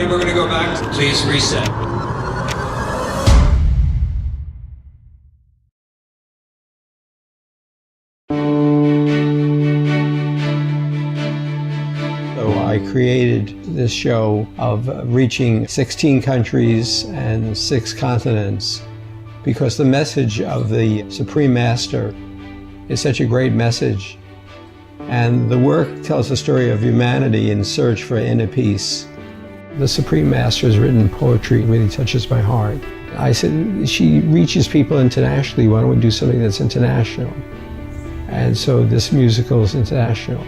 we're going to go back. Please reset. So I created this show of reaching 16 countries and 6 continents because the message of the Supreme Master is such a great message. And the work tells the story of humanity in search for inner peace. The Supreme Master has written poetry that really touches my heart. I said, she reaches people internationally. Why don't we do something that's international? And so this musical is international.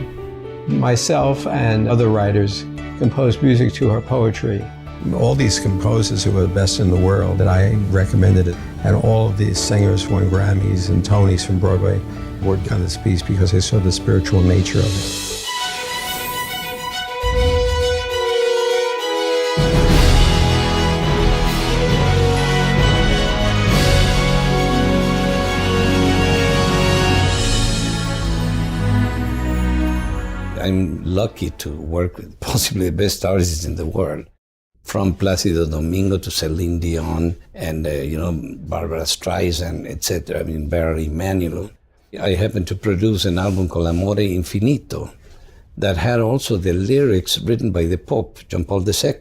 Myself and other writers composed music to her poetry. All these composers who are the best in the world that I recommended it, and all of these singers won Grammys and Tonys from Broadway worked on this piece because they saw the spiritual nature of it. I'm lucky to work with possibly the best artists in the world, from Plácido Domingo to Celine Dion and Barbara Streisand, etc. I mean, Barry Manilow. I happened to produce an album called Amore Infinito that had also the lyrics written by the Pope, John Paul II,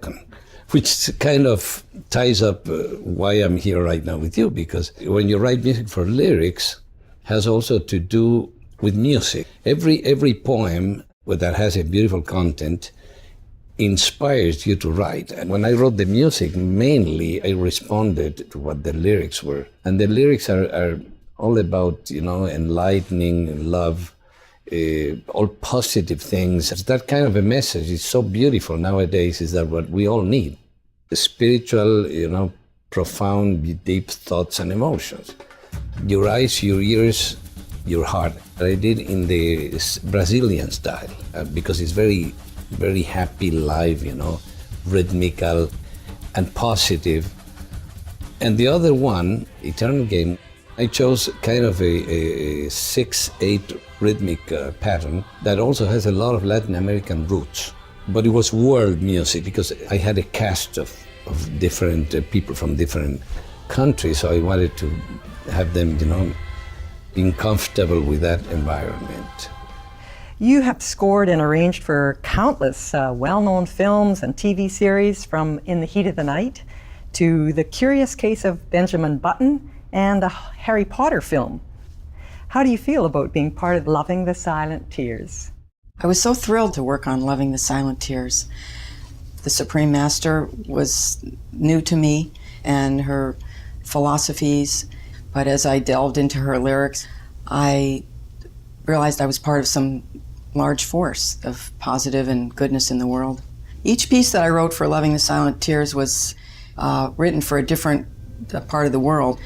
which kind of ties up why I'm here right now with you, because when you write music for lyrics, has also to do with music. Every poem that has a beautiful content inspires you to write. And when I wrote the music, mainly I responded to what the lyrics were. And the lyrics are all about, enlightening, love, all positive things. It's that kind of a message. It's so beautiful nowadays. Is that what we all need? The spiritual, profound, deep thoughts and emotions. Your eyes, your ears, your heart. I did in the Brazilian style because it's very, very happy, live, rhythmical and positive. And the other one, Eternal Game, I chose kind of a 6/8 rhythmic pattern that also has a lot of Latin American roots. But it was world music because I had a cast of different people from different countries, so I wanted to have them, being comfortable with that environment. You have scored and arranged for countless well-known films and TV series, from In the Heat of the Night to The Curious Case of Benjamin Button and a Harry Potter film. How do you feel about being part of Loving the Silent Tears? I was so thrilled to work on Loving the Silent Tears. The Supreme Master was new to me and her philosophies, but as I delved into her lyrics, I realized I was part of some large force of positive and goodness in the world. Each piece that I wrote for Loving the Silent Tears was written for a different part of the world,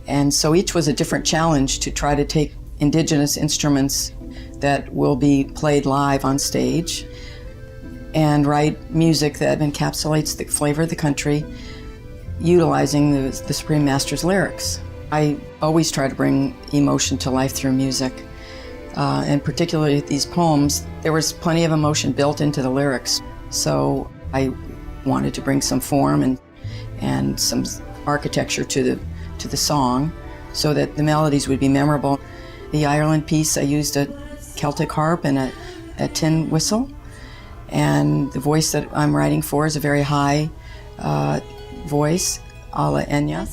and so each was a different challenge to try to take indigenous instruments that will be played live on stage and write music that encapsulates the flavor of the country, utilizing the Supreme Master's lyrics. I always try to bring emotion to life through music, and particularly these poems, there was plenty of emotion built into the lyrics. So I wanted to bring some form and some architecture to the song so that the melodies would be memorable. The Ireland piece, I used a Celtic harp and a tin whistle, and the voice that I'm writing for is a very high voice, a la Enya.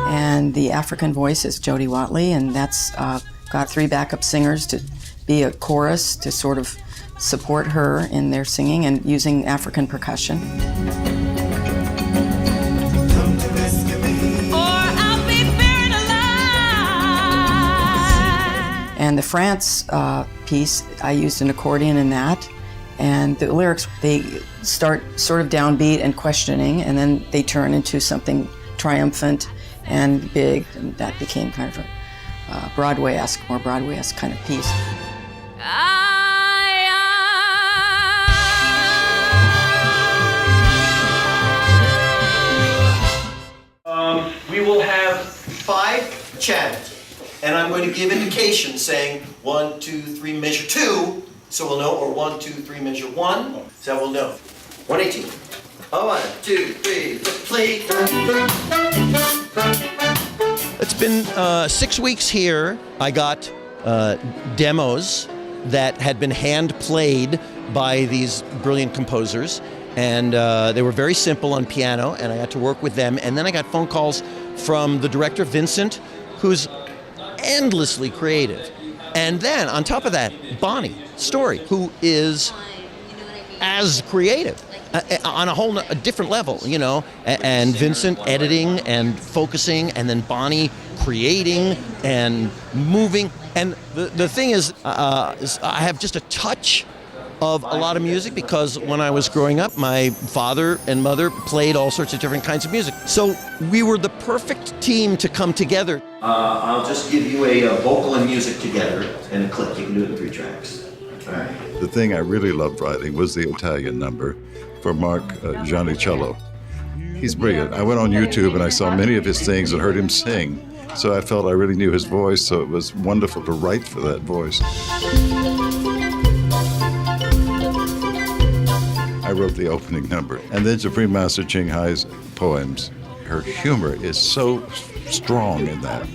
And the African voice is Jody Watley, and that's got 3 backup singers to be a chorus to sort of support her in their singing and using African percussion. And the France piece, I used an accordion in that. And the lyrics, they start sort of downbeat and questioning, and then they turn into something triumphant and big, and that became kind of a Broadway-esque, more Broadway-esque kind of piece. We will have 5 chant, and I'm going to give indications saying 1, 2, 3, measure 2, So we'll know, or 1, 2, 3, measure 1. So we'll know. 118. 1, 2, 3, play. It's been 6 weeks here. I got demos that had been hand played by these brilliant composers, and they were very simple on piano, and I got to work with them. And then I got phone calls from the director, Vincent, who's endlessly creative. And then on top of that, Bonnie Story, who is as creative on a different level, you know, and Vincent editing and focusing, and then Bonnie creating and moving. And the thing is I have just a touch of a lot of music because when I was growing up, my father and mother played all sorts of different kinds of music. So we were the perfect team to come together. I'll just give you a vocal and music together and a click. You can do it in 3 tracks. All right. The thing I really loved writing was the Italian number for Mark Giannicello. He's brilliant. I went on YouTube and I saw many of his things and heard him sing. So I felt I really knew his voice, so it was wonderful to write for that voice. I wrote the opening number. And then Supreme Master Ching Hai's poems. Her humor is so strong in that.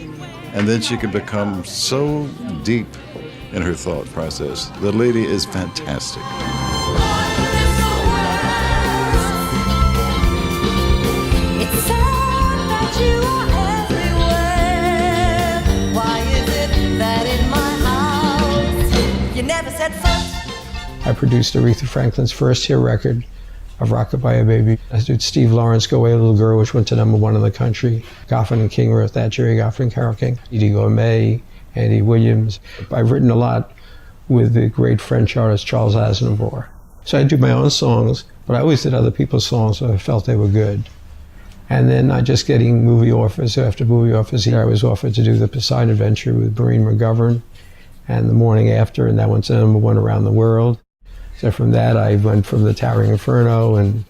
And then she can become so deep in her thought process. The lady is fantastic. I produced Aretha Franklin's first hit record of Rockabye Baby. I did Steve Lawrence, Go Away Little Girl, which went to #1 in the country. Goffin and King wrote that, Jerry Goffin and Carole King. Edie Gourmet, Andy Williams. I've written a lot with the great French artist Charles Aznavour. So I do my own songs, but I always did other people's songs so I felt they were good. And then I just getting movie offers. After movie offers, I was offered to do The Poseidon Adventure with Maureen McGovern and The Morning After, and that went to #1 around the world. So from that, I went from The Towering Inferno, and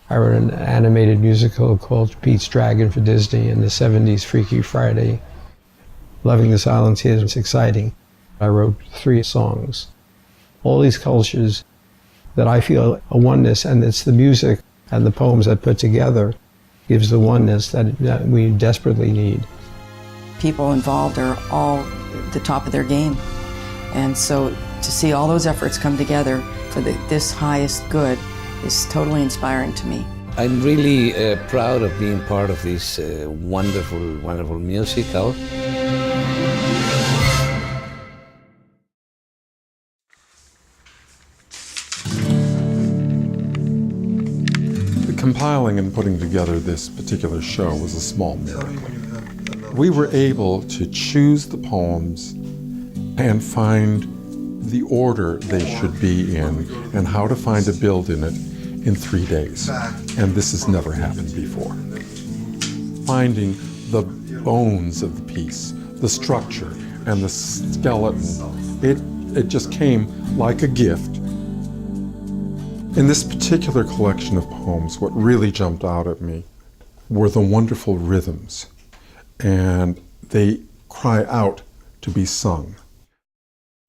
I wrote an animated musical called Pete's Dragon for Disney in the 70s, Freaky Friday. Loving the Silent Tears was exciting. I wrote 3 songs. All these cultures that I feel a oneness, and it's the music and the poems that put together gives the oneness that we desperately need. People involved are all at the top of their game. And so to see all those efforts come together for this highest good is totally inspiring to me. I'm really proud of being part of this wonderful, wonderful musical. Compiling and putting together this particular show was a small miracle. We were able to choose the poems and find the order they should be in and how to find a build in it in 3 days. And this has never happened before. Finding the bones of the piece, the structure and the skeleton, it just came like a gift. In this particular collection of poems, what really jumped out at me were the wonderful rhythms, and they cry out to be sung.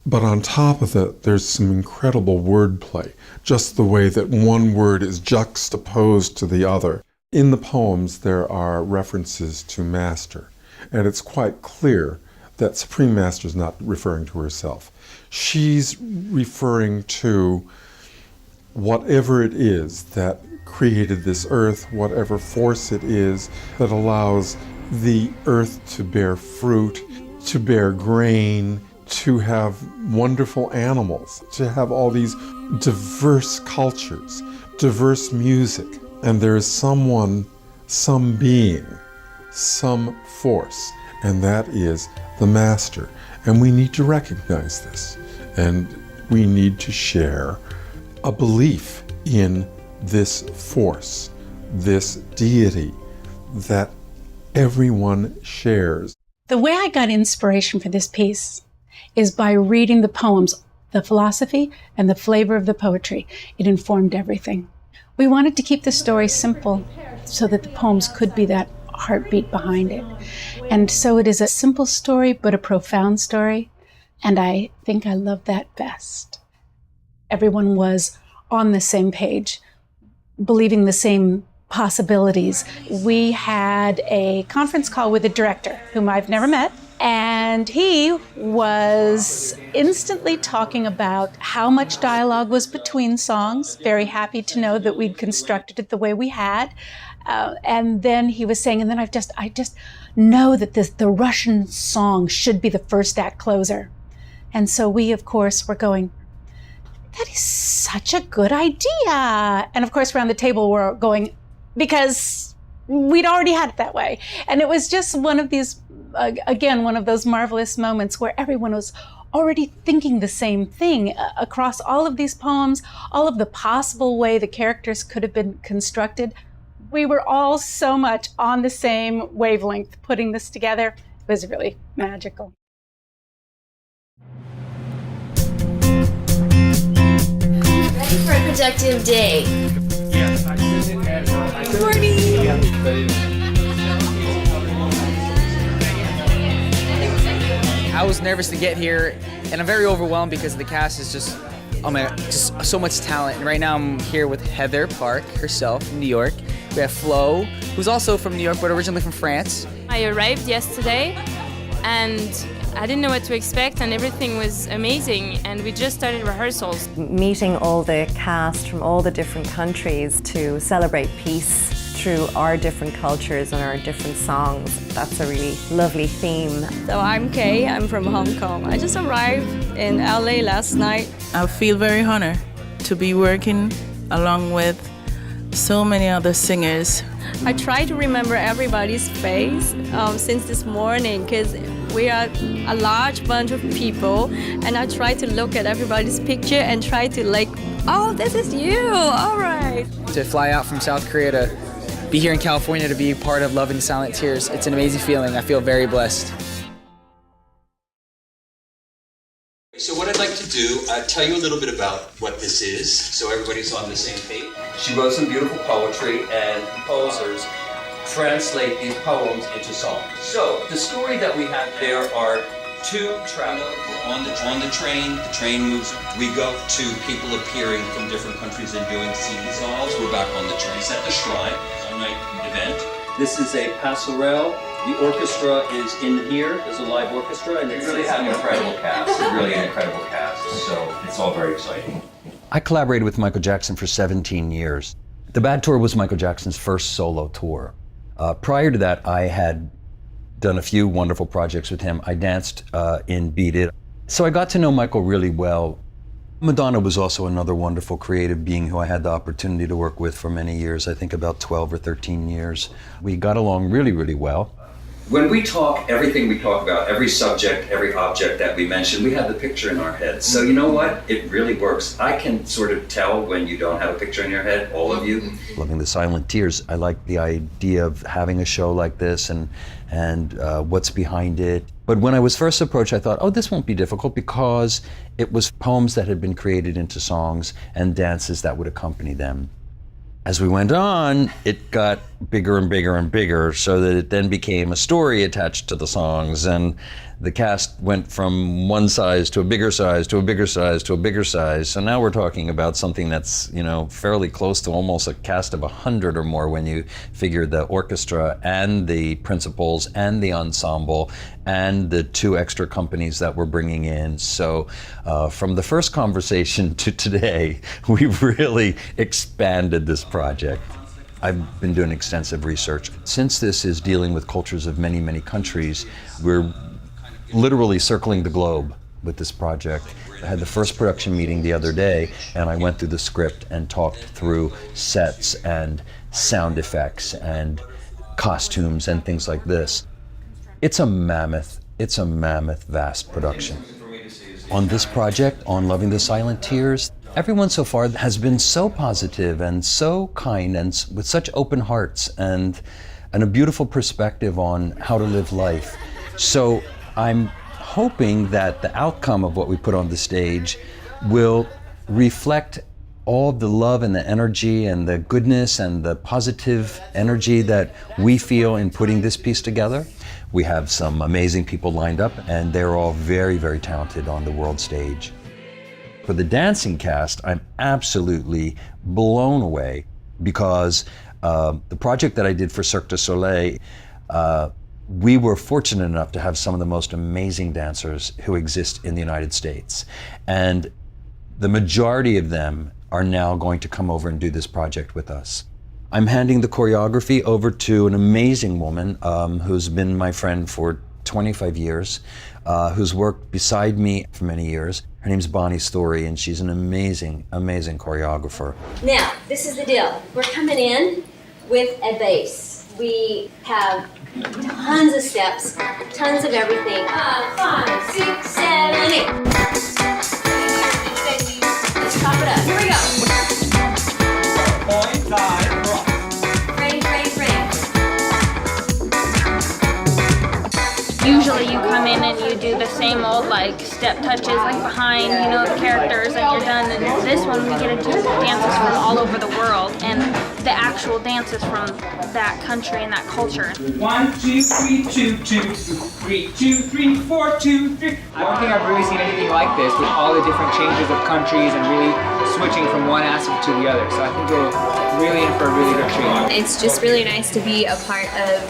But on top of that, there's some incredible wordplay, just the way that one word is juxtaposed to the other. In the poems, there are references to Master, and it's quite clear that Supreme Master is not referring to herself. She's referring to whatever it is that created this earth, whatever force it is that allows the earth to bear fruit, to bear grain, to have wonderful animals, to have all these diverse cultures, diverse music. And there is someone, some being, some force, and that is the Master. And we need to recognize this, and we need to share a belief in this force, this deity that everyone shares. The way I got inspiration for this piece is by reading the poems, the philosophy and the flavor of the poetry. It informed everything. We wanted to keep the story simple so that the poems could be that heartbeat behind it. And so it is a simple story, but a profound story. And I think I love that best. everyone was on the same page, believing the same possibilities. We had a conference call with the director, whom I've never met, and he was instantly talking about how much dialogue was between songs, very happy to know that we'd constructed it the way we had. And then he was saying, and then I just know that the Russian song should be the first act closer. And so we, of course, were going, that is such a good idea. And of course, around the table, we're going, because we'd already had it that way. And it was just one of these, again, one of those marvelous moments where everyone was already thinking the same thing across all of these poems, all of the possible way the characters could have been constructed. We were all so much on the same wavelength putting this together. It was really magical. Ready for a productive day. Yes, I did it. Good morning. I was nervous to get here, and I'm very overwhelmed because the cast is just, oh my God, just so much talent. And right now I'm here with Heather Park herself from New York. We have Flo, who's also from New York, but originally from France. I arrived yesterday, and I didn't know what to expect, and everything was amazing, and we just started rehearsals. Meeting all the cast from all the different countries to celebrate peace through our different cultures and our different songs. That's a really lovely theme. So I'm Kay, I'm from Hong Kong. I just arrived in LA last night. I feel very honored to be working along with so many other singers. I try to remember everybody's face since this morning because we are a large bunch of people, and I try to look at everybody's picture and try to oh, this is you, all right. To fly out from South Korea to be here in California to be part of Loving the Silent Tears, it's an amazing feeling. I feel very blessed. So what I'd like to do, tell you a little bit about what this is, so everybody's on the same page. She wrote some beautiful poetry, and composers translate these poems into songs. So the story that we have, there are two travelers. We're on the train moves. We go to people appearing from different countries and doing scene songs. We're back on the train. It's at the Shrine, one-night event. This is a passerelle. The orchestra is in here. There's a live orchestra, and they really have an incredible cast. It's really an incredible cast, so it's all very exciting. I collaborated with Michael Jackson for 17 years. The Bad Tour was Michael Jackson's first solo tour. Prior to that, I had done a few wonderful projects with him. I danced in Beat It. So I got to know Michael really well. Madonna was also another wonderful creative being who I had the opportunity to work with for many years, I think about 12 or 13 years. We got along really, really well. When we talk, everything we talk about, every subject, every object that we mention, we have the picture in our heads. So you know what? It really works. I can sort of tell when you don't have a picture in your head, all of you. Loving the Silent Tears, I like the idea of having a show like this and what's behind it. But when I was first approached, I thought, oh, this won't be difficult because it was poems that had been created into songs and dances that would accompany them. As we went on, it got bigger and bigger and bigger, so that it then became a story attached to the songs, and the cast went from one size to a bigger size to a bigger size to a bigger size. So now we're talking about something that's, fairly close to almost a cast of 100 or more when you figure the orchestra and the principals and the ensemble and the two extra companies that we're bringing in. So from the first conversation to today, we've really expanded this project. I've been doing extensive research. Since this is dealing with cultures of many, many countries, we're literally circling the globe with this project. I had the first production meeting the other day, and I went through the script and talked through sets and sound effects and costumes and things like this. It's a mammoth, vast production. On this project, on Loving the Silent Tears, everyone so far has been so positive and so kind and with such open hearts and a beautiful perspective on how to live life. So I'm hoping that the outcome of what we put on the stage will reflect all the love and the energy and the goodness and the positive energy that we feel in putting this piece together. We have some amazing people lined up, and they're all very, very talented on the world stage. For the dancing cast, I'm absolutely blown away because the project that I did for Cirque du Soleil, we were fortunate enough to have some of the most amazing dancers who exist in the United States. And the majority of them are now going to come over and do this project with us. I'm handing the choreography over to an amazing woman who's been my friend for 25 years, who's worked beside me for many years. Her name's Bonnie Story, and she's an amazing, amazing choreographer. Now, this is the deal. We're coming in with a base. We have tons of steps, tons of everything. 5, 6, 7, 8. Let's top it up. Here we go. Point, time, rock. Frame, frame, frame. Usually you come in and you do the same old like step touches like behind, you know, the characters and you're done. And this one we get to do dances from all over the world and the actual dances from that country and that culture. 1, 2, 3, 2, 2, 3, 2, 3, 4, 2, 3. I don't think I've really seen anything like this with all the different changes of countries and really switching from one aspect to the other. So I think we're really in for a really good treat. It's just really nice to be a part of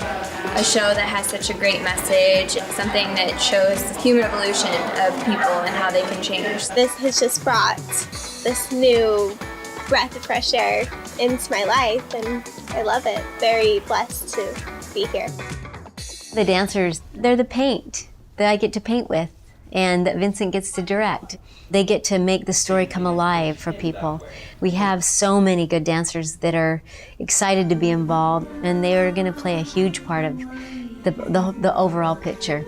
a show that has such a great message, something that shows the human evolution of people and how they can change. This has just brought this new breath of fresh air into my life, and I love it. Very blessed to be here. The dancers, they're the paint that I get to paint with and that Vincent gets to direct. They get to make the story come alive for people. We have so many good dancers that are excited to be involved, and they are going to play a huge part of the overall picture.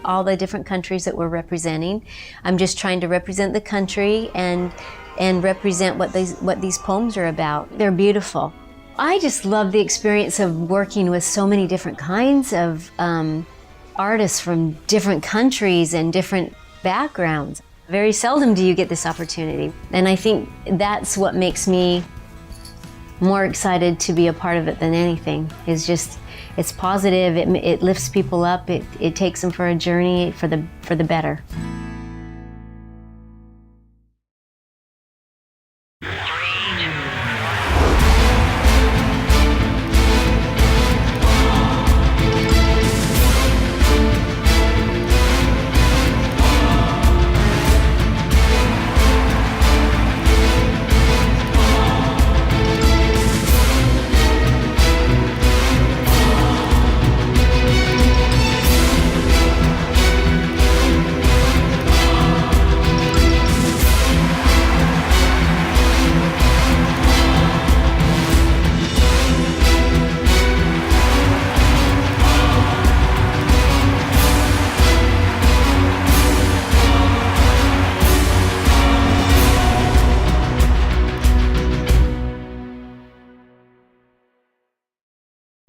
All the different countries that we're representing, I'm just trying to represent the country and represent what these poems are about. They're beautiful. I just love the experience of working with so many different kinds of artists from different countries and different backgrounds. Very seldom do you get this opportunity. And I think that's what makes me more excited to be a part of it than anything. It's positive, it lifts people up, it takes them for a journey for the better.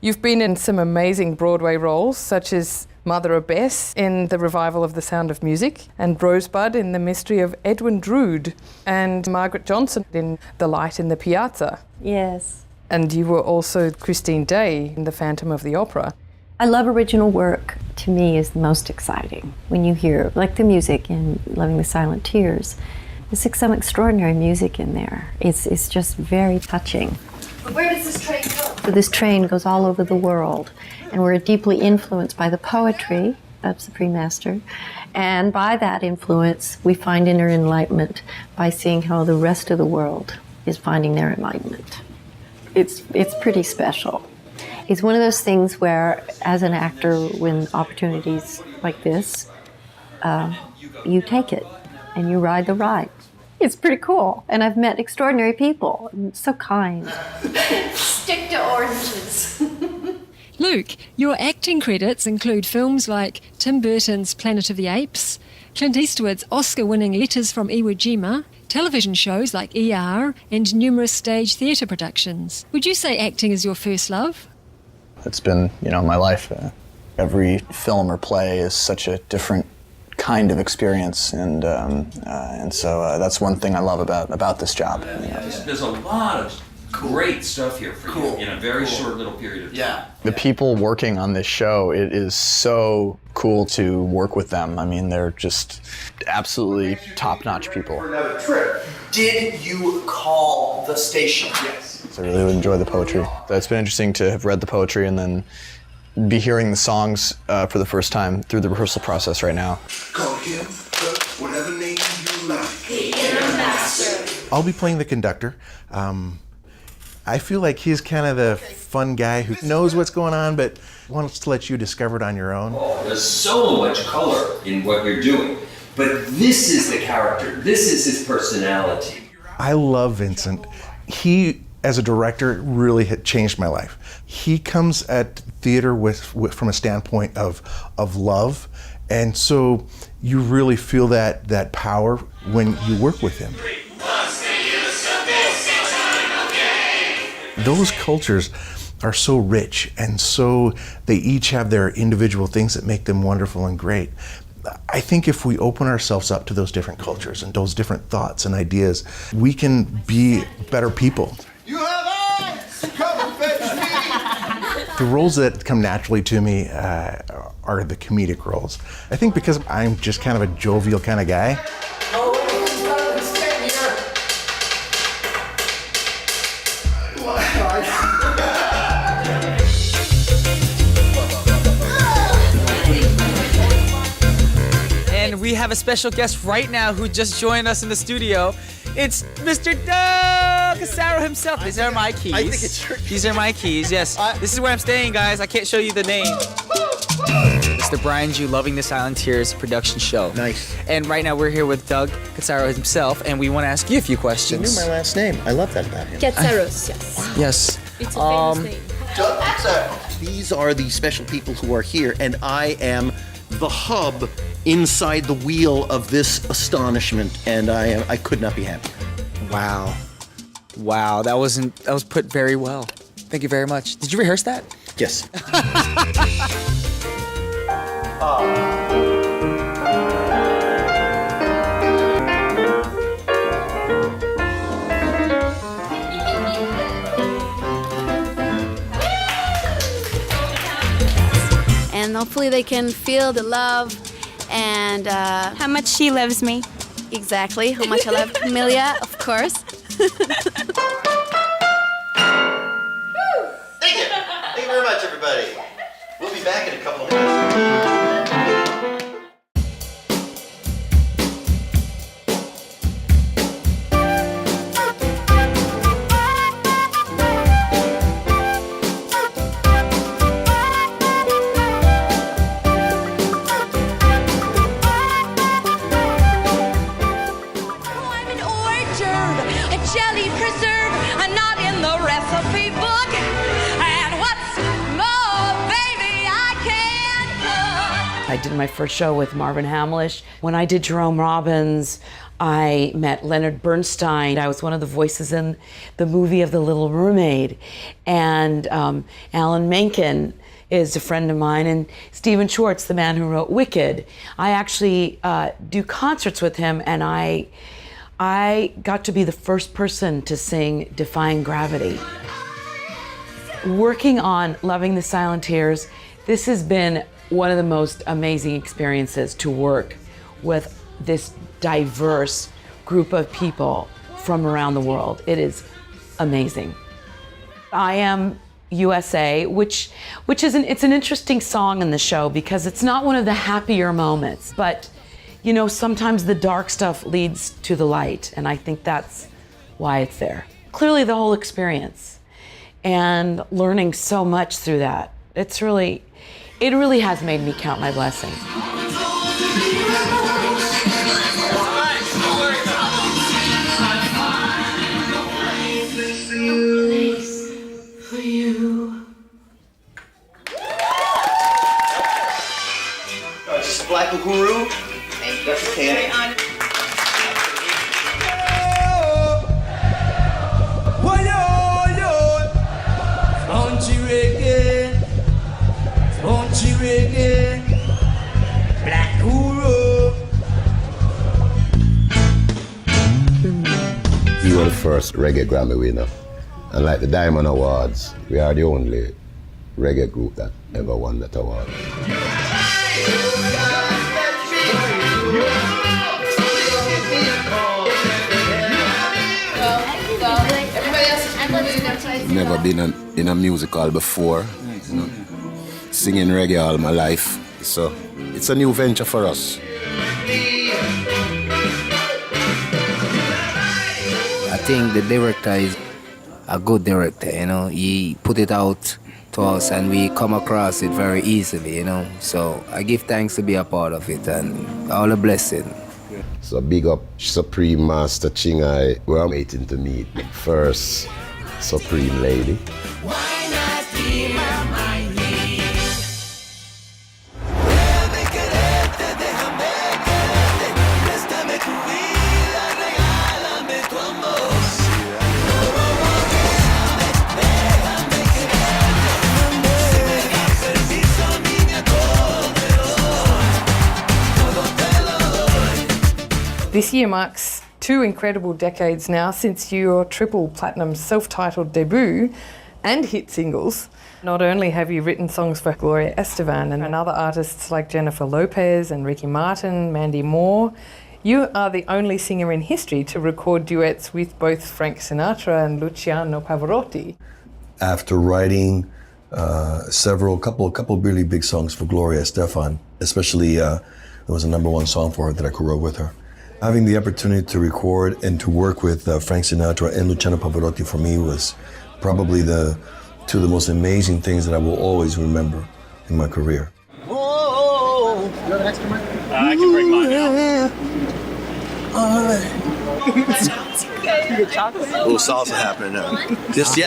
You've been in some amazing Broadway roles, such as Mother Abbess in the revival of The Sound of Music, and Rosebud in The Mystery of Edwin Drood, and Margaret Johnson in The Light in the Piazza. Yes. And you were also Christine Day in The Phantom of the Opera. I love original work. To me is the most exciting. When you hear, like the music in Loving the Silent Tears, there's some extraordinary music in there. It's just very touching. Where does this train go? So this train goes all over the world, and we're deeply influenced by the poetry of Supreme Master, and by that influence we find inner enlightenment by seeing how the rest of the world is finding their enlightenment. It's pretty special. It's one of those things where, as an actor, when opportunities like this, you take it and you ride the ride. It's pretty cool, and I've met extraordinary people, and so kind. Stick to oranges. Luke, your acting credits include films like Tim Burton's Planet of the Apes, Clint Eastwood's Oscar-winning Letters from Iwo Jima, television shows like ER, and numerous stage theatre productions. Would you say acting is your first love? It's been, my life. Every film or play is such a different kind of experience, and so that's one thing I love about this job. There's a lot of great stuff here for you in a very short little period of time. Yeah. The people working on this show, it is so cool to work with them. I mean, they're just absolutely top-notch people. Another trip. Did you call the station? Yes. I really enjoy the poetry. It's been interesting to have read the poetry and then be hearing the songs for the first time through the rehearsal process right now. Call him, whatever name you like. The Inner Master. I'll be playing the conductor. I feel like he's kind of the fun guy who knows what's going on, but wants to let you discover it on your own. There's so much color in what you're doing, but this is the character. This is his personality. I love Vincent. He, as a director, really had changed my life. He comes at theater from a standpoint of love, and so you really feel that power when you work with him. Those cultures are so rich, and so they each have their individual things that make them wonderful and great. I think if we open ourselves up to those different cultures and those different thoughts and ideas, we can be better people. You have eyes! Come and fetch me! The roles that come naturally to me are the comedic roles. I think because I'm just kind of a jovial kind of guy. And we have a special guest right now who just joined us in the studio. It's Mr. Doug Casaro himself. These are my keys. I think it's your keys. These are my keys, yes. This is where I'm staying, guys. I can't show you the name. It's the Brian Jew Loving the Silent Tears production show. Nice. And right now we're here with Doug Casaro himself, and we want to ask you a few questions. You knew my last name. I love that about him. Katsaros, yes. Wow. Yes. It's a famous name. Doug, these are the special people who are here, and I am the hub inside the wheel of this astonishment, and I could not be happier. Wow. Wow, that was put very well. Thank you very much. Did you rehearse that? Yes. And hopefully they can feel the love and how much she loves me. Exactly, how much I love Amelia, of course. Thank you. Thank you very much, everybody. We'll be back in a couple of minutes. I did my first show with Marvin Hamlish. When I did Jerome Robbins, I met Leonard Bernstein. I was one of the voices in the movie of The Little Mermaid. And Alan Menken is a friend of mine, and Stephen Schwartz, the man who wrote Wicked. I actually do concerts with him, and I got to be the first person to sing Defying Gravity. Working on Loving the Silent Tears, this has been one of the most amazing experiences to work with this diverse group of people from around the world. It is amazing. I Am USA, which is it's an interesting song in the show because it's not one of the happier moments, but you know, sometimes the dark stuff leads to the light, and I think that's why it's there. Clearly the whole experience and learning so much through that. It really has made me count my blessings. For you. Just a black guru. That's a can. Black guru. You were the first reggae Grammy winner. And like the Diamond Awards, we are the only reggae group that ever won that award. Never been in a musical before, you know, singing reggae all my life, so it's a new venture for us. I think the director is a good director, you know. He put it out to us and we come across it very easily, you know. So I give thanks to be a part of it and all the blessing. So big up Supreme Master Chingai. We're waiting to meet the first Supreme Lady. This year marks 2 incredible decades now since your triple platinum self-titled debut and hit singles. Not only have you written songs for Gloria Estefan and other artists like Jennifer Lopez and Ricky Martin, Mandy Moore, you are the only singer in history to record duets with both Frank Sinatra and Luciano Pavarotti. After writing a couple really big songs for Gloria Estefan, especially there was a #1 song for her that I co-wrote with her. Having the opportunity to record and to work with Frank Sinatra and Luciano Pavarotti for me was probably two of the most amazing things that I will always remember in my career. Oh, you have an extra mic? I can bring mine out. A little salsa happening now. Yes.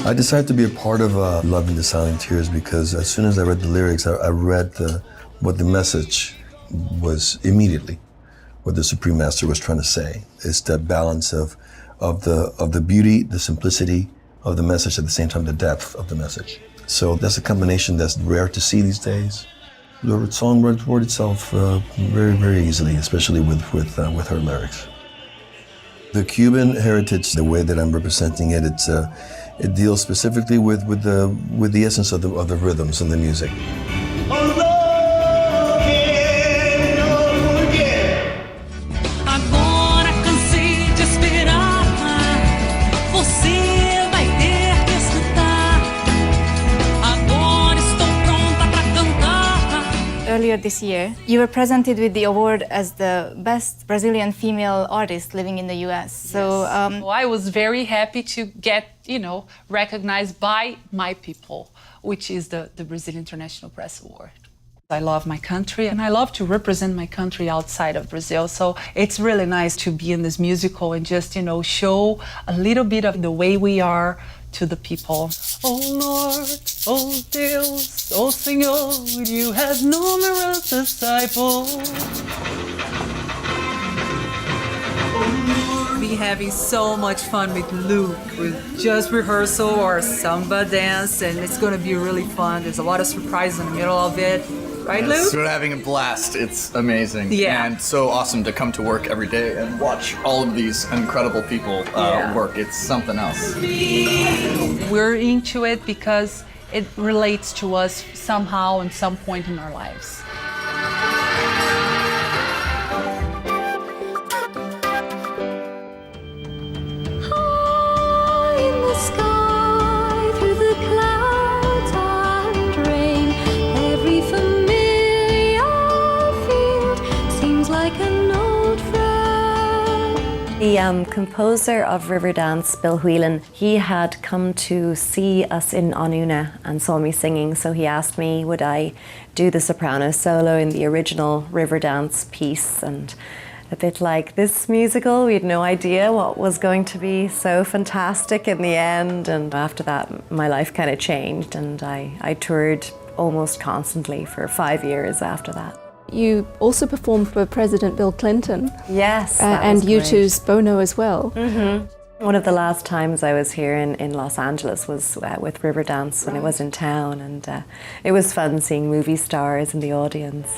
I decided to be a part of Love in the Silent Tears because as soon as I read the lyrics, I read what the message was immediately, what the Supreme Master was trying to say. It's that balance of the beauty, the simplicity of the message, at the same time the depth of the message. So that's a combination that's rare to see these days. The song wrote itself very, very easily, especially with her lyrics. The Cuban heritage, the way that I'm representing it, it deals specifically with the essence of the rhythms and the music. Earlier this year, you were presented with the award as the best Brazilian female artist living in the US. So I was very happy to get, recognized by my people, which is the Brazilian International Press Award. I love my country and I love to represent my country outside of Brazil. So it's really nice to be in this musical and just, show a little bit of the way we are to the people. Oh Lord, oh Deus, oh Senor, you have numerous disciples. Be having so much fun with Luke, with just rehearsal or samba dance, and it's gonna be really fun. There's a lot of surprises in the middle of it. Right, Luke? Yes, we're having a blast. It's amazing. Yeah. And so awesome to come to work every day and watch all of these incredible people work. It's something else. We're into it because it relates to us somehow in some point in our lives. The composer of Riverdance, Bill Whelan, he had come to see us in Onuna and saw me singing, so he asked me would I do the soprano solo in the original Riverdance piece, and a bit like this musical, we had no idea what was going to be so fantastic in the end, and after that my life kind of changed and I toured almost constantly for 5 years after that. You also performed for President Bill Clinton. Yes, and U2's Bono as well. Mm-hmm. One of the last times I was here in Los Angeles was with Riverdance when I was in town, and it was fun seeing movie stars in the audience.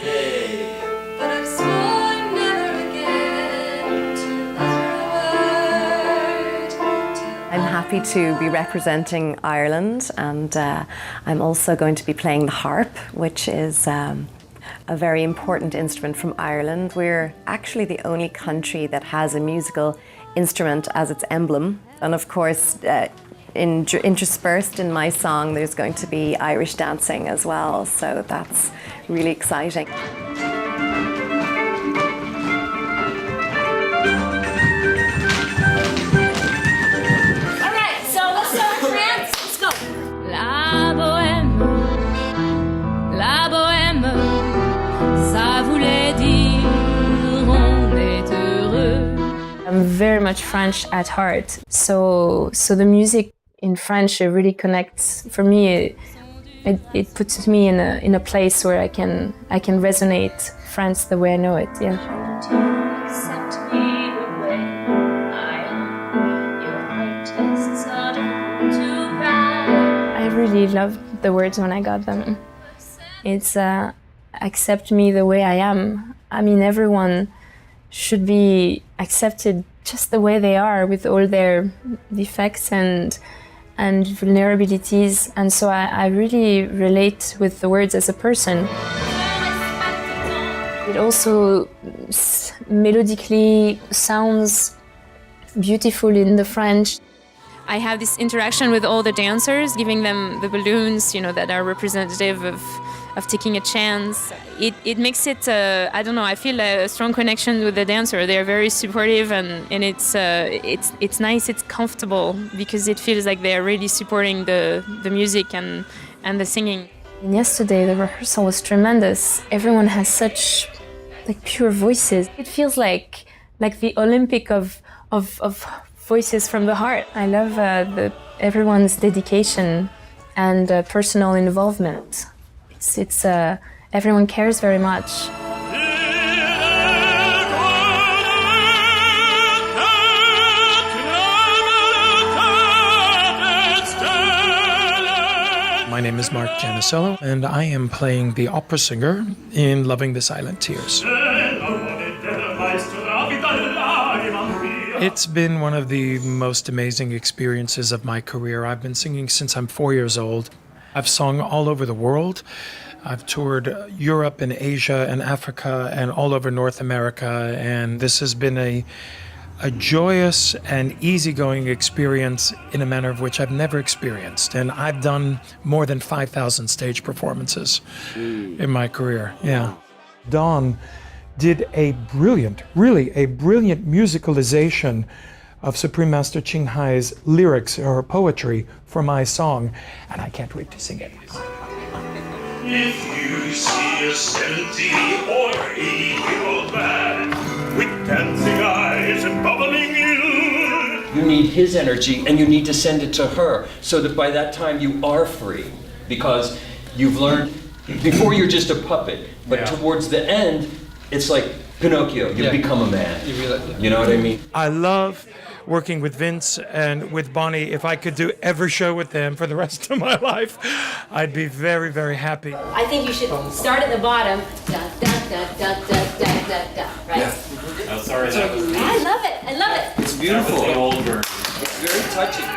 happy to be representing Ireland, and I'm also going to be playing the harp, which is a very important instrument from Ireland. We're actually the only country that has a musical instrument as its emblem, and of course interspersed in my song there's going to be Irish dancing as well, so that's really exciting. La bohème, ça voulait dire on est heureux. I'm very much French at heart, so the music in French really connects. For me, it puts me in a place where I can resonate France the way I know it. Yeah. I really loved the words when I got them. It's accept me the way I am. I mean, everyone should be accepted just the way they are, with all their defects and vulnerabilities. And so I really relate with the words as a person. It also melodically sounds beautiful in the French. I have this interaction with all the dancers, giving them the balloons, that are representative of taking a chance. It makes it, I don't know, I feel a strong connection with the dancer. They're very supportive, and it's nice, it's comfortable, because it feels like they're really supporting the music and the singing. And yesterday the rehearsal was tremendous. Everyone has such pure voices. It feels like the Olympic of voices from the heart. I love everyone's dedication and personal involvement. It's everyone cares very much. My name is Mark Janicello, and I am playing the opera singer in Loving the Silent Tears. It's been one of the most amazing experiences of my career. I've been singing since I'm 4 years old. I've sung all over the world. I've toured Europe and Asia and Africa and all over North America, and this has been a joyous and easygoing experience in a manner of which I've never experienced. And I've done more than 5,000 stage performances in my career. Yeah. Dawn did a brilliant musicalization of Supreme Master Ching Hai's lyrics, or poetry, for my song, and I can't wait to sing it. If you see a 70 or 80-year-old man with dancing eyes and bubbling youth, you need his energy, and you need to send it to her, so that by that time you are free, because you've learned, before you're just a puppet, but towards the end, it's like Pinocchio, you become a man. You know what I mean? I love working with Vince and with Bonnie. If I could do every show with them for the rest of my life, I'd be very, very happy. I think you should start at the bottom, da, da, da, da, da, da, da, da, right? Yeah. Oh, sorry, that was I love it, I love it. It's beautiful. That was the old version. It's very touching.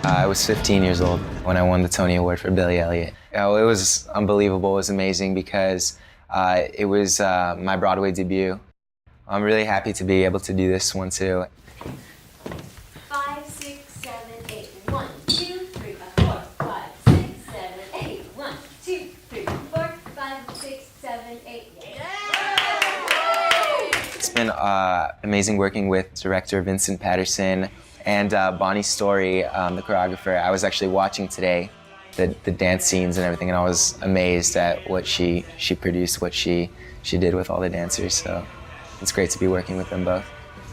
I was 15 years old when I won the Tony Award for Billy Elliot. It was unbelievable. It was amazing because it was my Broadway debut. I'm really happy to be able to do this one too. 5, 6, 7, 8. 1, 2, 3, 4, 5, 6, 7, 8. 1, 2, 3, 4, 5, 6, 7, 8. It's been amazing working with director Vincent Patterson and Bonnie Story, the choreographer. I was actually watching today the dance scenes and everything, and I was amazed at what she produced, what she did with all the dancers. So it's great to be working with them both.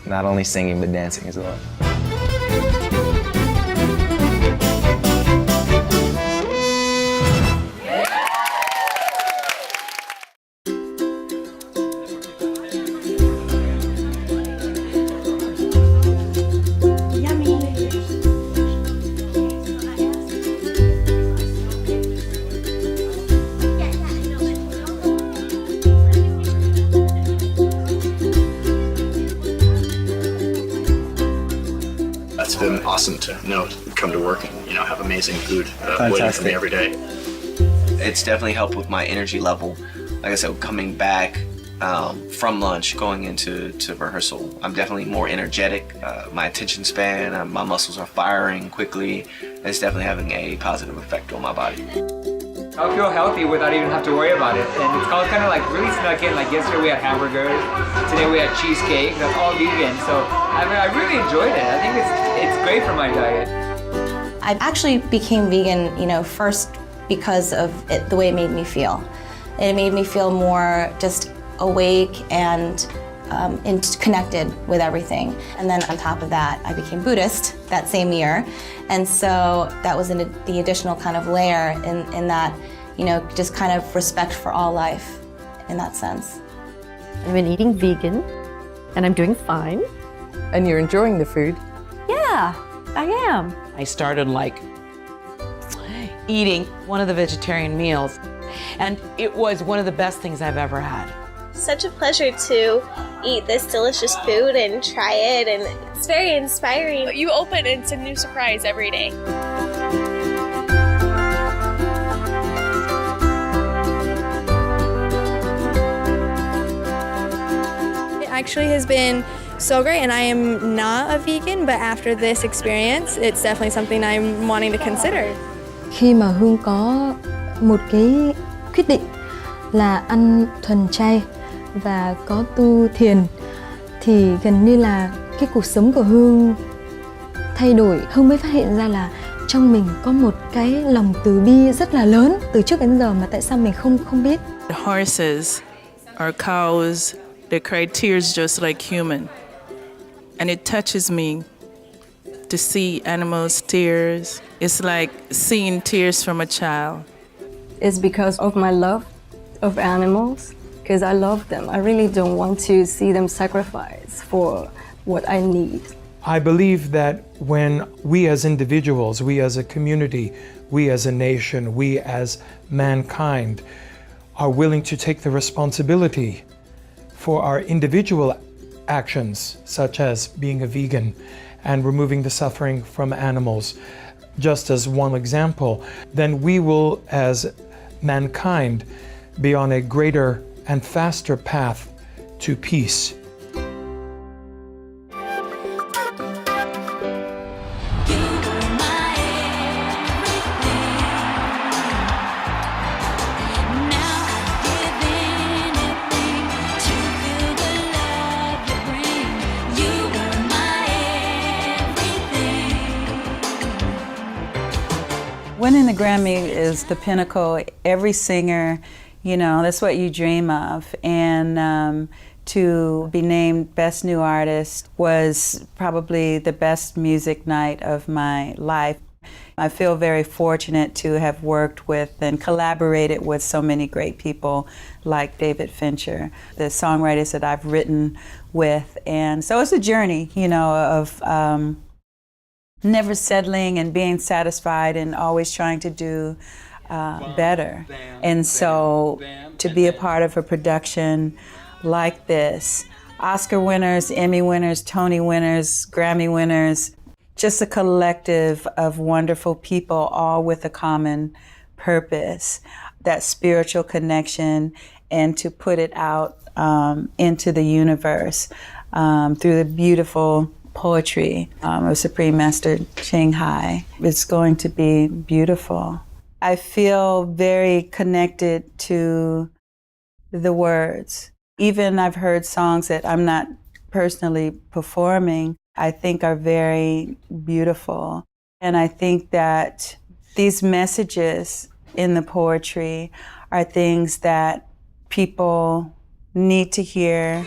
Not only singing, but dancing as well. been awesome to come to work and have amazing food waiting for me every day. It's definitely helped with my energy level. Like I said, coming back from lunch, going into rehearsal, I'm definitely more energetic. My attention span, my muscles are firing quickly. It's definitely having a positive effect on my body. I feel healthy without even have to worry about it. And it's all kind of like really snuck in. Like yesterday we had hamburgers, today we had cheesecake. That's all vegan. So I really enjoyed it. I think it's great for my diet. I actually became vegan, first because of the way it made me feel. It made me feel more just awake and connected with everything. And then on top of that, I became Buddhist that same year. And so that was the additional kind of layer in that, just kind of respect for all life in that sense. I've been eating vegan and I'm doing fine. And you're enjoying the food? Yeah, I am. I started eating one of the vegetarian meals, and it was one of the best things I've ever had. Such a pleasure to eat this delicious food and try it, and it's very inspiring. You open, it's a new surprise every day. It actually has been so great, and I am not a vegan, but after this experience, it's definitely something I'm wanting to consider. Khi mà Hương có một cái quyết định là ăn thuần chay và có tu thiền, thì gần như là cái cuộc sống của Hương thay đổi. Hương mới phát hiện ra là trong mình có một cái lòng từ bi rất là lớn từ trước đến giờ mà tại sao mình không biết. The horses or cows, they cry tears just like human. And it touches me to see animals' tears. It's like seeing tears from a child. It's because of my love of animals, because I love them. I really don't want to see them sacrifice for what I need. I believe that when we as individuals, we as a community, we as a nation, we as mankind are willing to take the responsibility for our individual actions, such as being a vegan and removing the suffering from animals, just as one example, then we will, as mankind, be on a greater and faster path to peace. Winning the Grammy is the pinnacle. Every singer, that's what you dream of. And to be named Best New Artist was probably the best music night of my life. I feel very fortunate to have worked with and collaborated with so many great people like David Fincher, the songwriters that I've written with. And so it's a journey, of never settling and being satisfied and always trying to do better. And so to be a part of a production like this, Oscar winners, Emmy winners, Tony winners, Grammy winners, just a collective of wonderful people, all with a common purpose, that spiritual connection, and to put it out into the universe through the beautiful poetry of Supreme Master Khai. It's going to be beautiful. I feel very connected to the words. Even I've heard songs that I'm not personally performing, I think are very beautiful. And I think that these messages in the poetry are things that people need to hear.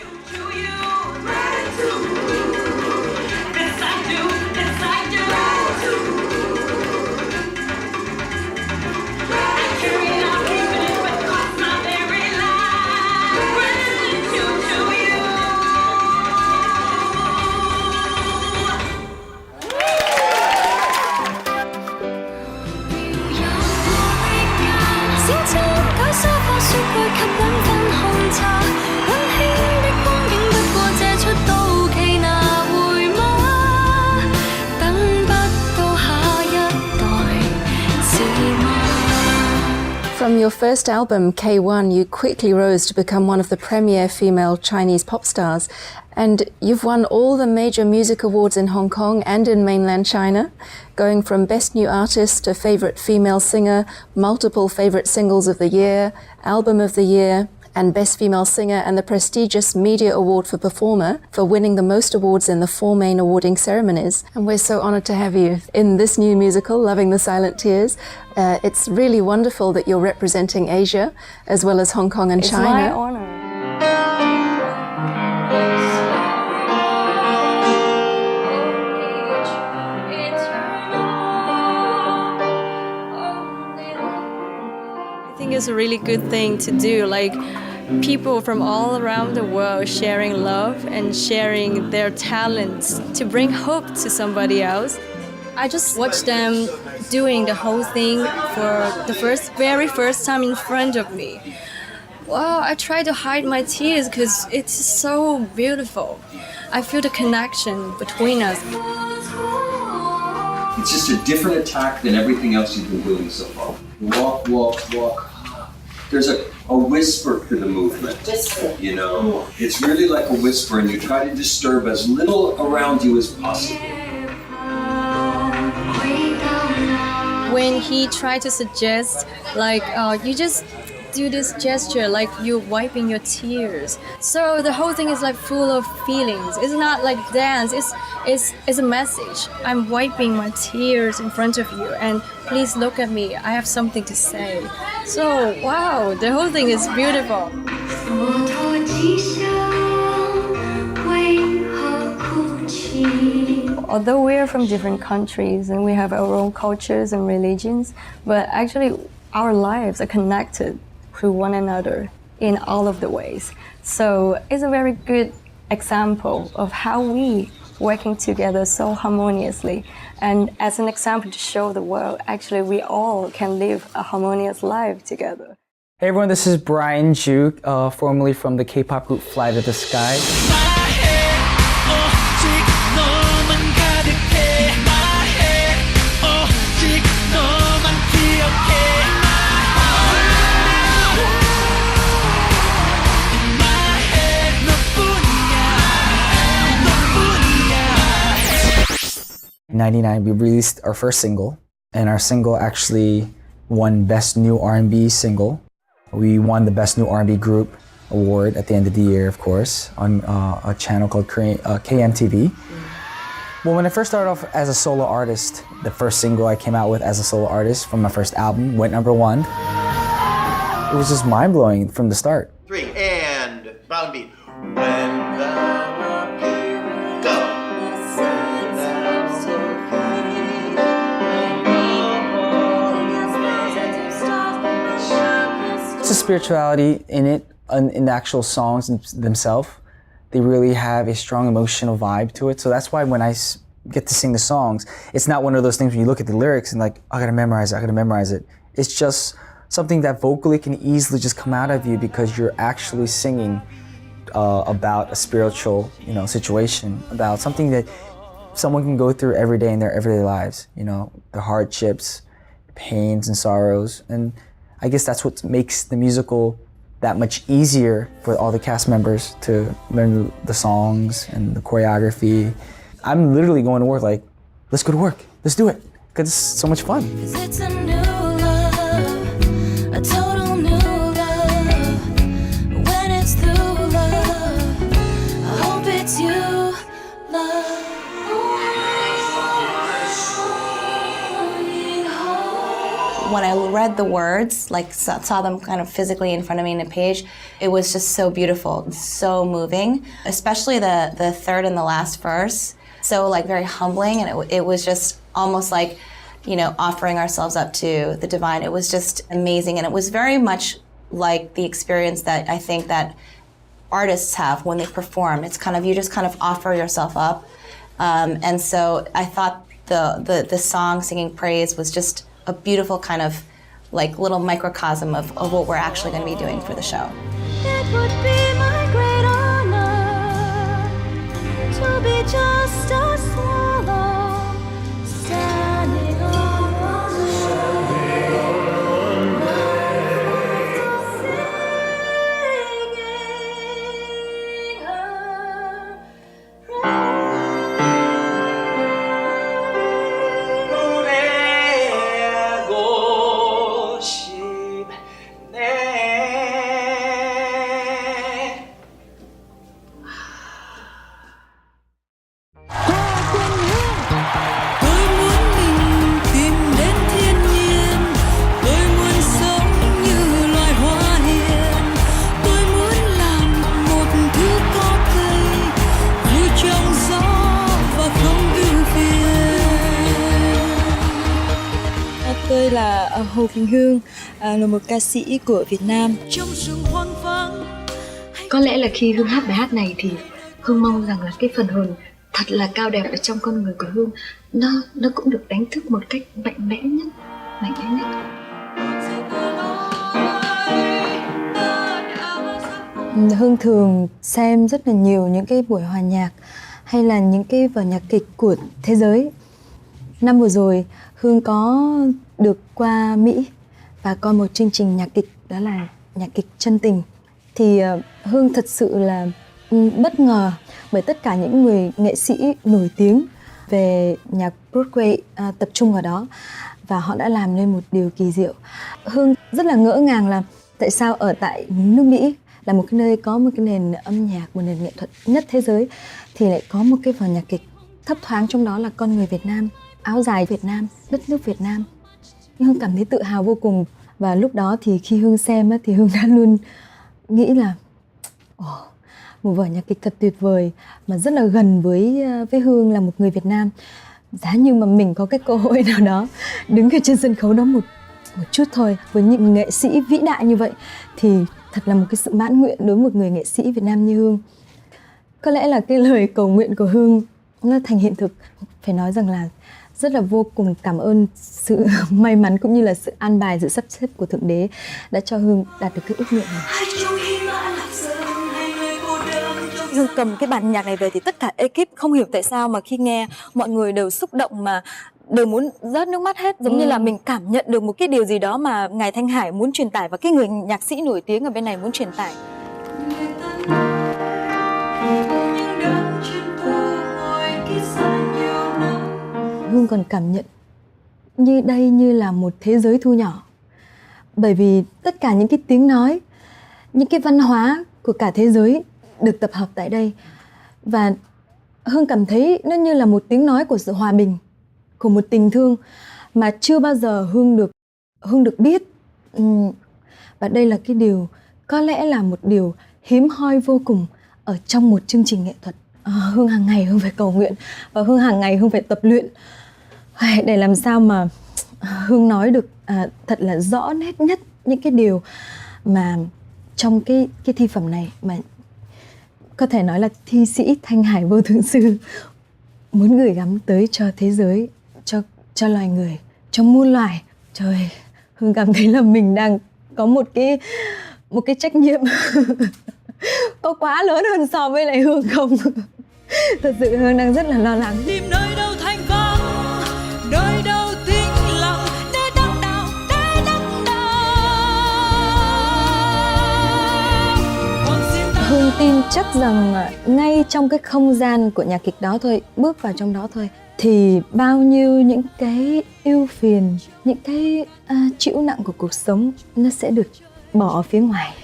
your first album, K1, you quickly rose to become one of the premier female Chinese pop stars. And you've won all the major music awards in Hong Kong and in mainland China, going from Best New Artist to Favorite Female Singer, multiple Favorite Singles of the Year, Album of the Year, and Best Female Singer, and the prestigious Media Award for Performer for winning the most awards in the 4 main awarding ceremonies. And we're so honored to have you in this new musical, Loving the Silent Tears. It's really wonderful that you're representing Asia as well as Hong Kong and China. It's my honor. I think it's a really good thing to do, like people from all around the world sharing love and sharing their talents to bring hope to somebody else. I just watched them doing the whole thing for the very first time in front of me. Wow, I try to hide my tears because it's so beautiful. I feel the connection between us. It's just a different attack than everything else you've been doing so far. Walk, walk, walk. There's a whisper to the movement, you know? It's really like a whisper, and you try to disturb as little around you as possible. When he tried to suggest, like, you just do this gesture, like you're wiping your tears. So the whole thing is like full of feelings. It's not like dance, it's a message. I'm wiping my tears in front of you, and please look at me, I have something to say. So, wow, the whole thing is beautiful. Although we are from different countries and we have our own cultures and religions, but actually our lives are connected to one another in all of the ways. So it's a very good example of how we working together so harmoniously, and as an example to show the world, actually we all can live a harmonious life together. Hey everyone, this is Brian Ju, formerly from the K-pop group Fly to the Sky. In '99, we released our first single, and our single actually won Best New R&B Single. We won the Best New R&B Group award at the end of the year, of course, on a channel called KMTV. Well, when I first started off as a solo artist, the first single I came out with as a solo artist from my first album went #1. It was just mind-blowing from the start. 3 and bound beat. When thou appear, go. It's a spirituality in it, in the actual songs themselves. They really have a strong emotional vibe to it. So that's why when I get to sing the songs, it's not one of those things when you look at the lyrics and like, I gotta memorize it. It's just something that vocally can easily just come out of you because you're actually singing about a spiritual, situation, about something that someone can go through every day in their everyday lives, the hardships, pains and sorrows. And I guess that's what makes the musical that much easier for all the cast members to learn the songs and the choreography. I'm literally going to work like, let's go to work, let's do it, because it's so much fun. It's a new love, a total new love. When it's through love, I hope it's you, love. When I read the words, like saw them kind of physically in front of me in a page, it was just so beautiful, so moving, especially the third and the last verse. So like very humbling, and it was just almost like, offering ourselves up to the divine. It was just amazing, and it was very much like the experience that I think that artists have when they perform. It's kind of, you just kind of offer yourself up. And so I thought the song Singing Praise was just a beautiful kind of like little microcosm of what we're actually going to be doing for the show. It would be my great honor to be just a swallow standing on the shore. tôi là Hồ Quỳnh Hương, là một ca sĩ của Việt Nam. Có lẽ là khi Hương hát bài hát này thì Hương mong rằng là cái phần hồn thật là cao đẹp ở trong con người của Hương nó cũng được đánh thức một cách mạnh mẽ nhất. Hương thường xem rất là nhiều những cái buổi hòa nhạc hay là những cái vở nhạc kịch của thế giới. Năm vừa rồi Hương có được qua Mỹ và coi một chương trình nhạc kịch, đó là nhạc kịch Chân Tình. Thì Hương thật sự là bất ngờ bởi tất cả những người nghệ sĩ nổi tiếng về nhạc Broadway tập trung vào đó, và họ đã làm nên một điều kỳ diệu. Hương rất là ngỡ ngàng là tại sao ở tại nước Mỹ là một cái nơi có một cái nền âm nhạc, một nền nghệ thuật nhất thế giới, thì lại có một cái vở nhạc kịch thấp thoáng trong đó là con người Việt Nam, áo dài Việt Nam, đất nước Việt Nam. Hương cảm thấy tự hào vô cùng. Và lúc đó thì khi Hương xem thì Hương đã luôn nghĩ là một vở nhạc kịch thật tuyệt vời mà rất là gần với Hương là một người Việt Nam. Giá như mà mình có cái cơ hội nào đó đứng ở trên sân khấu đó một chút thôi với những nghệ sĩ vĩ đại như vậy thì thật là một cái sự mãn nguyện đối với một người nghệ sĩ Việt Nam như Hương. Có lẽ là cái lời cầu nguyện của Hương nó thành hiện thực. Phải nói rằng là rất là vô cùng cảm ơn sự may mắn cũng như là sự an bài, sự sắp xếp của Thượng Đế đã cho Hương đạt được cái ước nguyện này. Hương cầm cái bản nhạc này về thì tất cả ekip không hiểu tại sao mà khi nghe mọi người đều xúc động mà đều muốn rớt nước mắt hết, giống như là mình cảm nhận được một cái điều gì đó mà ngài Thanh Hải muốn truyền tải và cái người nhạc sĩ nổi tiếng ở bên này muốn truyền tải. Hương còn cảm nhận như đây như là một thế giới thu nhỏ, bởi vì tất cả những cái tiếng nói, những cái văn hóa của cả thế giới được tập hợp tại đây, và Hương cảm thấy nó như là một tiếng nói của sự hòa bình, của một tình thương mà chưa bao giờ Hương được biết. Và đây là cái điều có lẽ là một điều hiếm hoi vô cùng ở trong một chương trình nghệ thuật. Hương hàng ngày Hương phải cầu nguyện và Hương hàng ngày Hương phải tập luyện để làm sao mà Hương nói được thật là rõ nét nhất những cái điều mà trong cái thi phẩm này mà có thể nói là thi sĩ Thanh Hải Vô Thượng Sư muốn gửi gắm tới cho thế giới, cho loài người, cho muôn loài. Trời, Hương cảm thấy là mình đang có một cái trách nhiệm có quá lớn hơn so với lại Hương không? Thật sự Hương đang rất là lo lắng. Tìm nơi đâu thanh vắng, nơi đâu tĩnh lặng, để đắc đạo, Hương tin chắc rằng ngay trong cái không gian của nhạc kịch đó thôi, bước vào trong đó thôi, thì bao nhiêu những cái ưu phiền, những cái chịu nặng của cuộc sống nó sẽ được bỏ ở phía ngoài.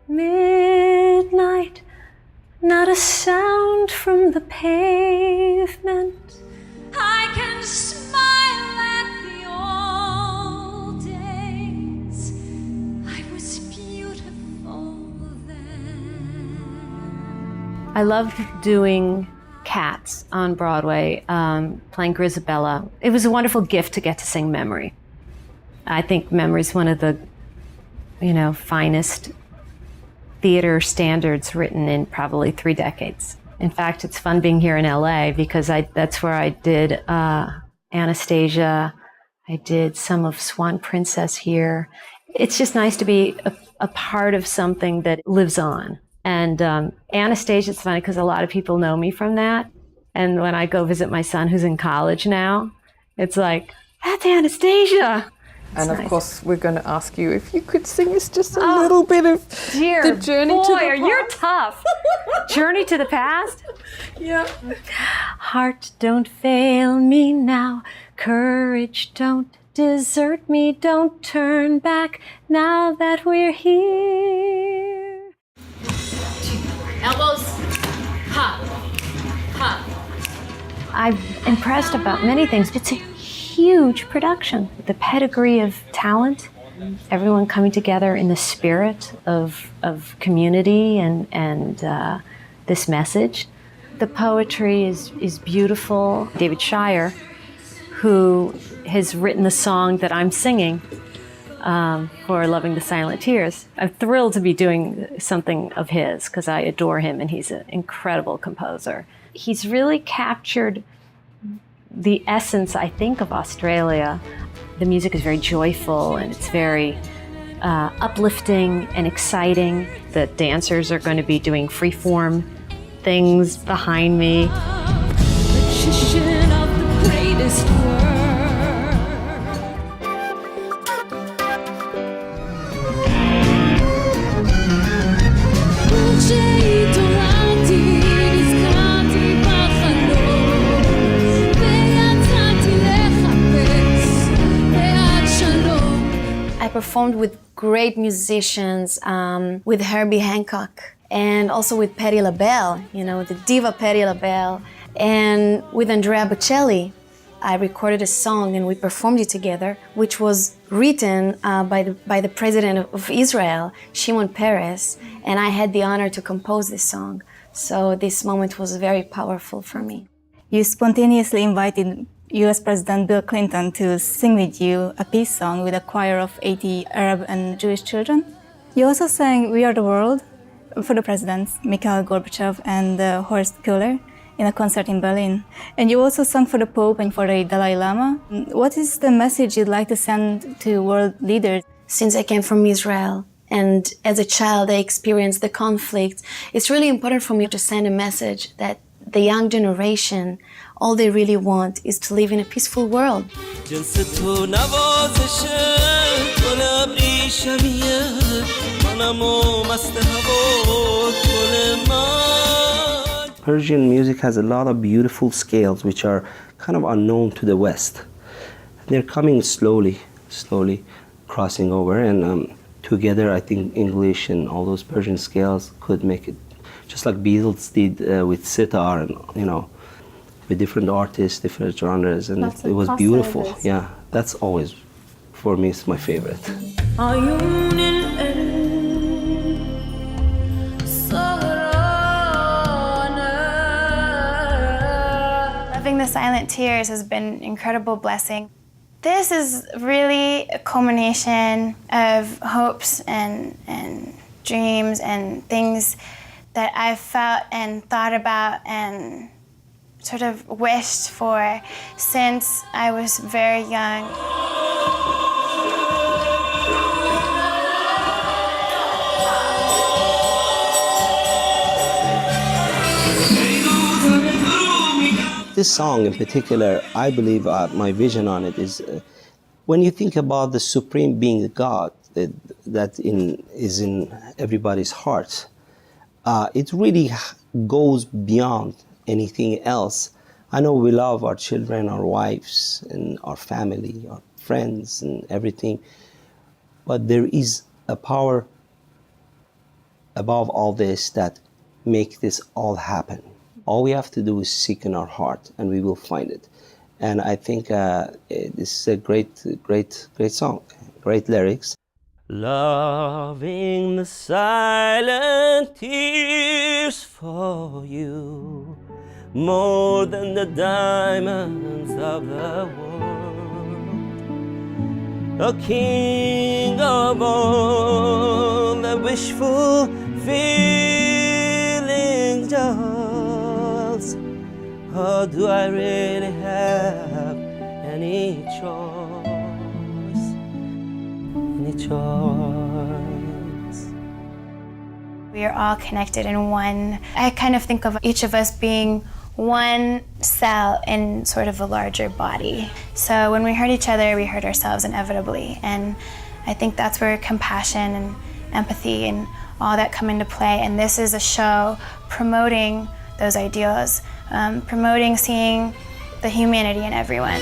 Midnight, not a sound from the pavement. I can smile at the old days. I was beautiful then. I loved doing Cats on Broadway, playing Grisabella. It was a wonderful gift to get to sing Memory. I think Memory is one of the, finest theater standards written in probably 3 decades. In fact, it's fun being here in LA because that's where I did Anastasia. I did some of Swan Princess here. It's just nice to be a part of something that lives on. And Anastasia, it's funny because a lot of people know me from that. And when I go visit my son who's in college now, it's like, that's Anastasia. And of course, we're going to ask you if you could sing us just a little bit of the Journey to the Past. You're tough. Journey to the Past? Yeah. Heart, don't fail me now. Courage, don't desert me. Don't turn back now that we're here. Elbows, hop, hop. I'm impressed about many things. It's a huge production. The pedigree of talent, everyone coming together in the spirit of community and this message. The poetry is beautiful. David Shire who has written the song that I'm singing for Loving the Silent Tears. I'm thrilled to be doing something of his because I adore him and he's an incredible composer. He's really captured the essence, I think, of Australia. The music is very joyful and it's very uplifting and exciting. The dancers are going to be doing freeform things behind me. I performed with great musicians, with Herbie Hancock, and also with Patti LaBelle, you know, the diva Patti LaBelle, and with Andrea Bocelli. I recorded a song and we performed it together, which was written by the president of Israel, Shimon Peres, and I had the honor to compose this song. So this moment was very powerful for me. You spontaneously invited US President Bill Clinton to sing with you a peace song with a choir of 80 Arab and Jewish children. You also sang We Are the World for the presidents, Mikhail Gorbachev and Horst Köhler, in a concert in Berlin. And you also sang for the Pope and for the Dalai Lama. What is the message you'd like to send to world leaders? Since I came from Israel, and as a child I experienced the conflict, it's really important for me to send a message that the young generation, all they really want is to live in a peaceful world. Persian music has a lot of beautiful scales which are kind of unknown to the West. They're coming slowly crossing over, and together I think English and all those Persian scales could make it just like Beatles did with sitar, and you know, with different artists, different genres, and it was beautiful. Yeah, that's always, for me, it's my favorite. Loving the Silent Tears has been an incredible blessing. This is really a culmination of hopes and dreams and things that I've felt and thought about and sort of wished for since I was very young. This song in particular, I believe my vision on it is when you think about the Supreme Being, the God that is in everybody's heart, it really goes beyond anything else. I know we love our children, our wives, and our family, our friends, and everything, but there is a power above all this that makes this all happen. All we have to do is seek in our heart, and we will find it. And I think this is a great song, great lyrics. Loving the silent tears for you, more than the diamonds of the world. A king of all the wishful feelings, just how do I really have any choice? Any choice? We are all connected in one. I kind of think of each of us being one cell in sort of a larger body. So when we hurt each other, we hurt ourselves inevitably. And I think that's where compassion and empathy and all that come into play. And this is a show promoting those ideals, promoting seeing the humanity in everyone.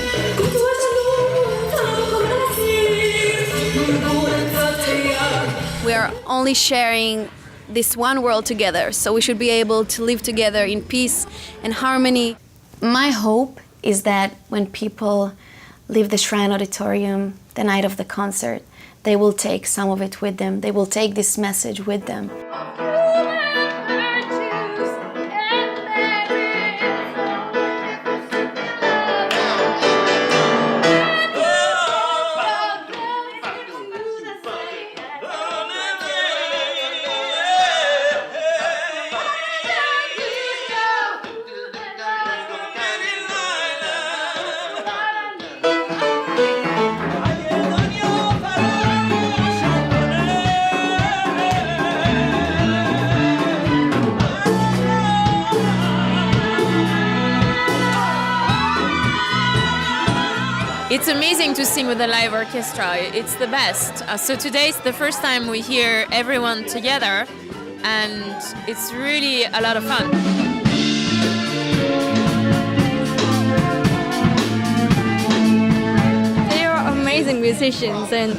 We are only sharing this one world together, so we should be able to live together in peace and harmony. My hope is that when people leave the Shrine Auditorium the night of the concert, they will take some of it with them. They will take this message with them. It's amazing to sing with a live orchestra. It's the best. So today is the first time we hear everyone together, and it's really a lot of fun. They are amazing musicians, and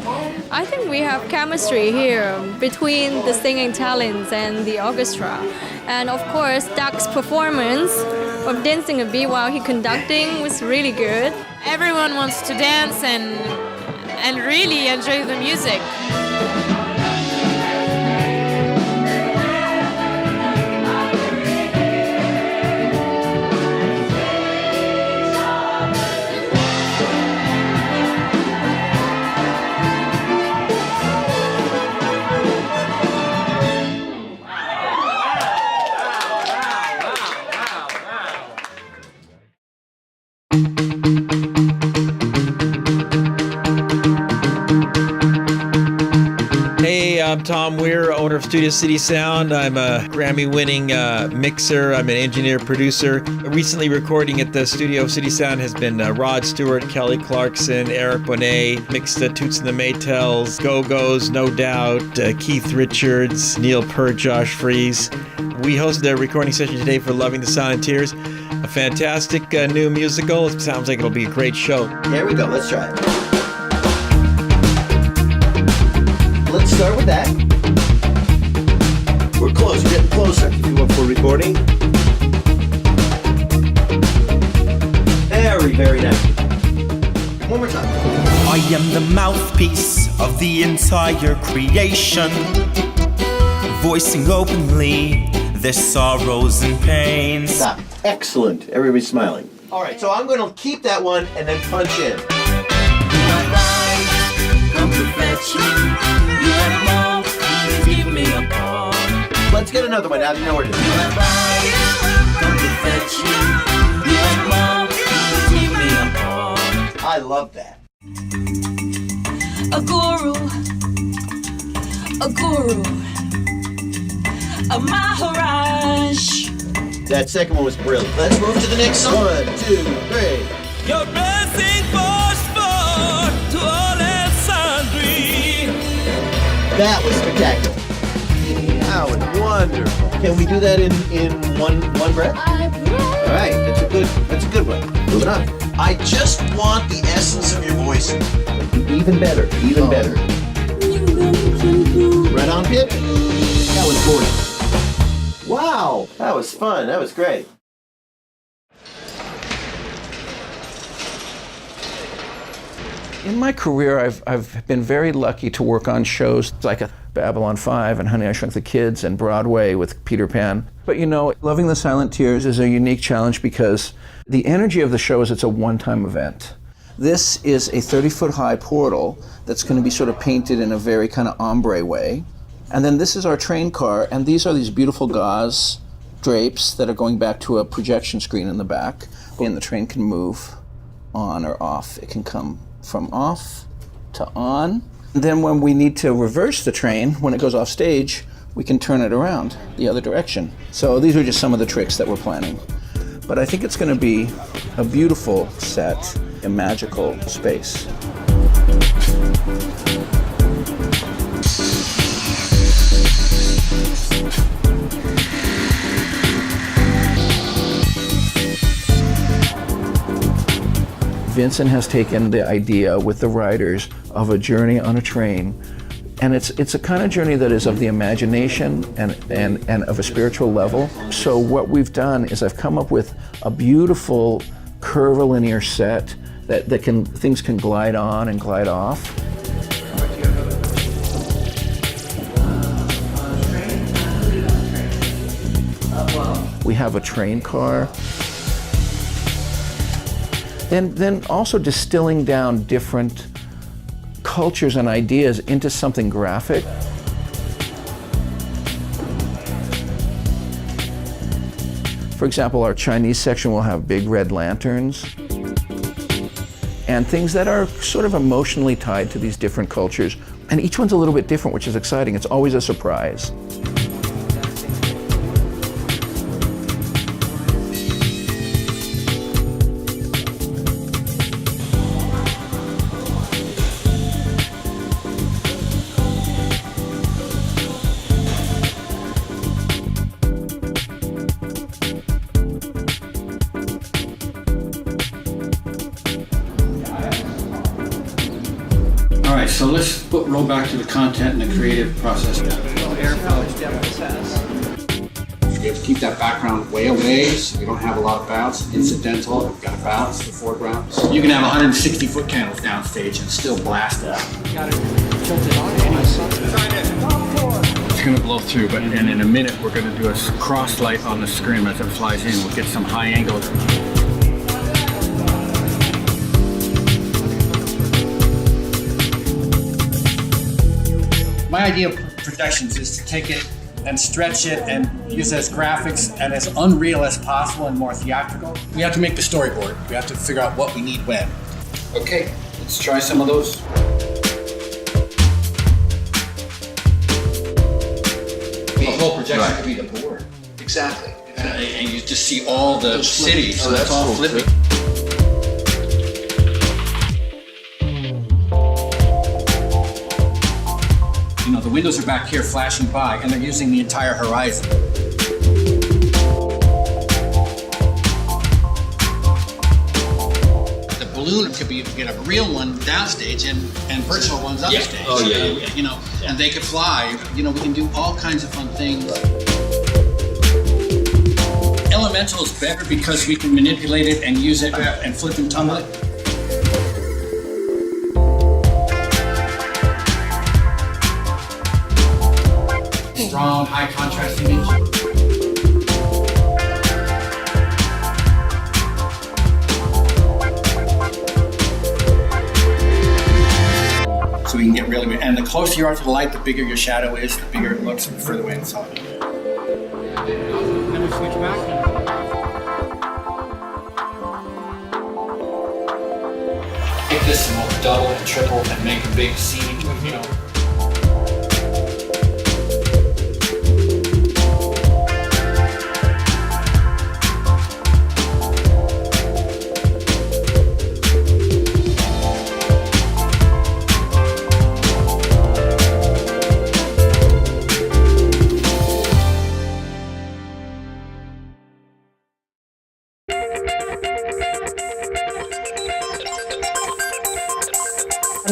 I think we have chemistry here between the singing talents and the orchestra. And of course, Doug's performance of dancing a beat while he conducting was really good. Everyone wants to dance and really enjoy the music. I'm Tom Weir, owner of Studio City Sound. I'm a Grammy-winning mixer. I'm an engineer-producer. Recently recording at the Studio City Sound has been Rod Stewart, Kelly Clarkson, Eric Bonet, mixed Toots and the Maytals, Go-Go's, No Doubt, Keith Richards, Neil Peart, Josh Freese. We hosted a recording session today for Loving the Sound and Tears, a fantastic new musical. It sounds like it'll be a great show. Here we go. Let's try it. Let's start with that. We're close. We're getting closer. You up for recording? Very, very nice. One more time. I am the mouthpiece of the entire creation, voicing openly their sorrows and pains. Stop. Excellent. Everybody's smiling. All right, so I'm going to keep that one and then punch in. Let's get another one. Now you know where it is. I love that. A guru, a Maharaj. That second one was brilliant. Let's move to the next song. 1, 2, 3. Your blessing pours forth to all and sundry. That was spectacular. That was wonderful. Can we do that in one breath? All right, that's a good one. Moving on. I just want the essence of your voice. Even better, even better. Right on pitch. That was gorgeous. Wow, that was fun. That was great. In my career, I've been very lucky to work on shows like Babylon 5 and Honey, I Shrunk the Kids and Broadway with Peter Pan. But you know, Loving the Silent Tears is a unique challenge because the energy of the show is it's a one-time event. This is a 30-foot high portal that's going to be sort of painted in a very kind of ombre way. And then this is our train car, and these are these beautiful gauze drapes that are going back to a projection screen in the back. And the train can move on or off. It can come from off to on. And then when we need to reverse the train, when it goes off stage, we can turn it around the other direction. So these are just some of the tricks that we're planning. But I think it's going to be a beautiful set, a magical space. Vincent has taken the idea with the writers of a journey on a train, and it's a kind of journey that is of the imagination and of a spiritual level. So what we've done is I've come up with a beautiful curvilinear set that things can glide on and glide off. We have a train car. Then also distilling down different cultures and ideas into something graphic. For example, our Chinese section will have big red lanterns and things that are sort of emotionally tied to these different cultures. And each one's a little bit different, which is exciting. It's always a surprise. So let's roll back to the content and the creative process. You have to keep that background way away so you don't have a lot of bounce. Incidental, you've got to balance the foreground. You can have 160-foot candles downstage and still blast it. It's going to blow through, and in a minute we're going to do a cross light on the screen as it flies in. We'll get some high angles. My idea of productions is to take it and stretch it and use it as graphics and as unreal as possible and more theatrical. We have to make the storyboard. We have to figure out what we need when. Okay, let's try some of those. The whole projection could be the board. Exactly. And you just see all the cities. Oh, that's all cool, flipping. too. You know, the windows are back here flashing by, and they're using the entire horizon. The balloon could be, you get a real one downstage and virtual ones upstage. Oh, yeah. You know, and they could fly. You know, we can do all kinds of fun things. Elemental is better because we can manipulate it and use it and flip and tumble it. Strong, high contrast image. So we can get really, and the closer you are to the light, the bigger your shadow is, the bigger it looks, the further away it's on. Then we switch back. Take this and we'll double and triple and make a big scene, you know.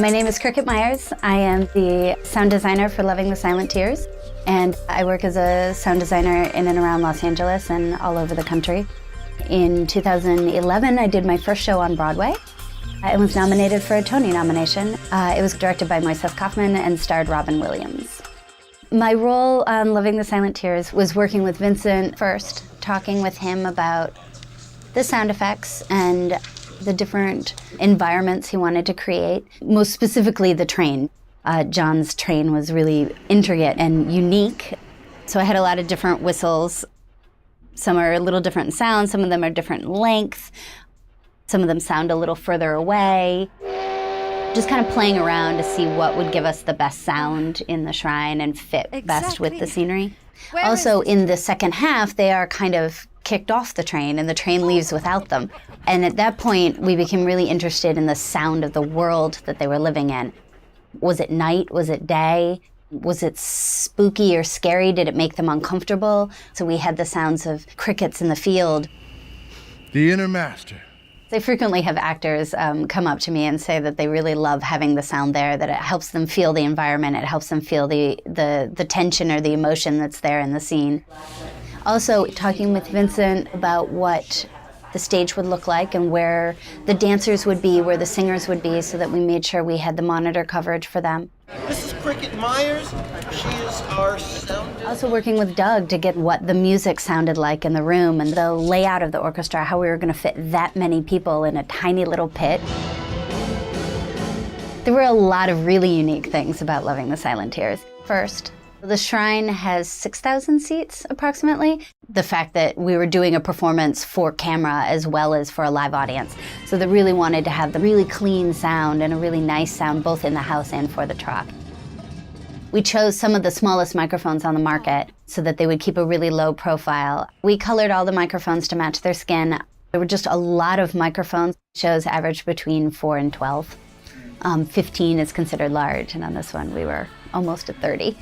My name is Cricket Myers. I am the sound designer for Loving the Silent Tears, and I work as a sound designer in and around Los Angeles and all over the country. In 2011, I did my first show on Broadway. I was nominated for a Tony nomination. It was directed by Moises Kaufman and starred Robin Williams. My role on Loving the Silent Tears was working with Vincent first, talking with him about the sound effects and the different environments he wanted to create, most specifically the train. John's train was really intricate and unique. So I had a lot of different whistles. Some are a little different in sound, some of them are different in length, some of them sound a little further away. Just kind of playing around to see what would give us the best sound in the shrine and fit best with the scenery. Also, in the second half, they are kind of kicked off the train and the train leaves without them. And at that point, we became really interested in the sound of the world that they were living in. Was it night? Was it day? Was it spooky or scary? Did it make them uncomfortable? So we had the sounds of crickets in the field. The inner master. They frequently have actors come up to me and say that they really love having the sound there, that it helps them feel the environment, it helps them feel the tension or the emotion that's there in the scene. Also, talking with Vincent about what the stage would look like and where the dancers would be, where the singers would be, so that we made sure we had the monitor coverage for them. This is Cricket Myers. She is our sound. Also working with Doug to get what the music sounded like in the room and the layout of the orchestra, how we were going to fit that many people in a tiny little pit. There were a lot of really unique things about Loving the Silent Tears. First, the shrine has 6,000 seats, approximately. The fact that we were doing a performance for camera as well as for a live audience. So they really wanted to have the really clean sound and a really nice sound both in the house and for the truck. We chose some of the smallest microphones on the market so that they would keep a really low profile. We colored all the microphones to match their skin. There were just a lot of microphones. Shows averaged between 4 and 12. 15 is considered large, and on this one we were almost at 30.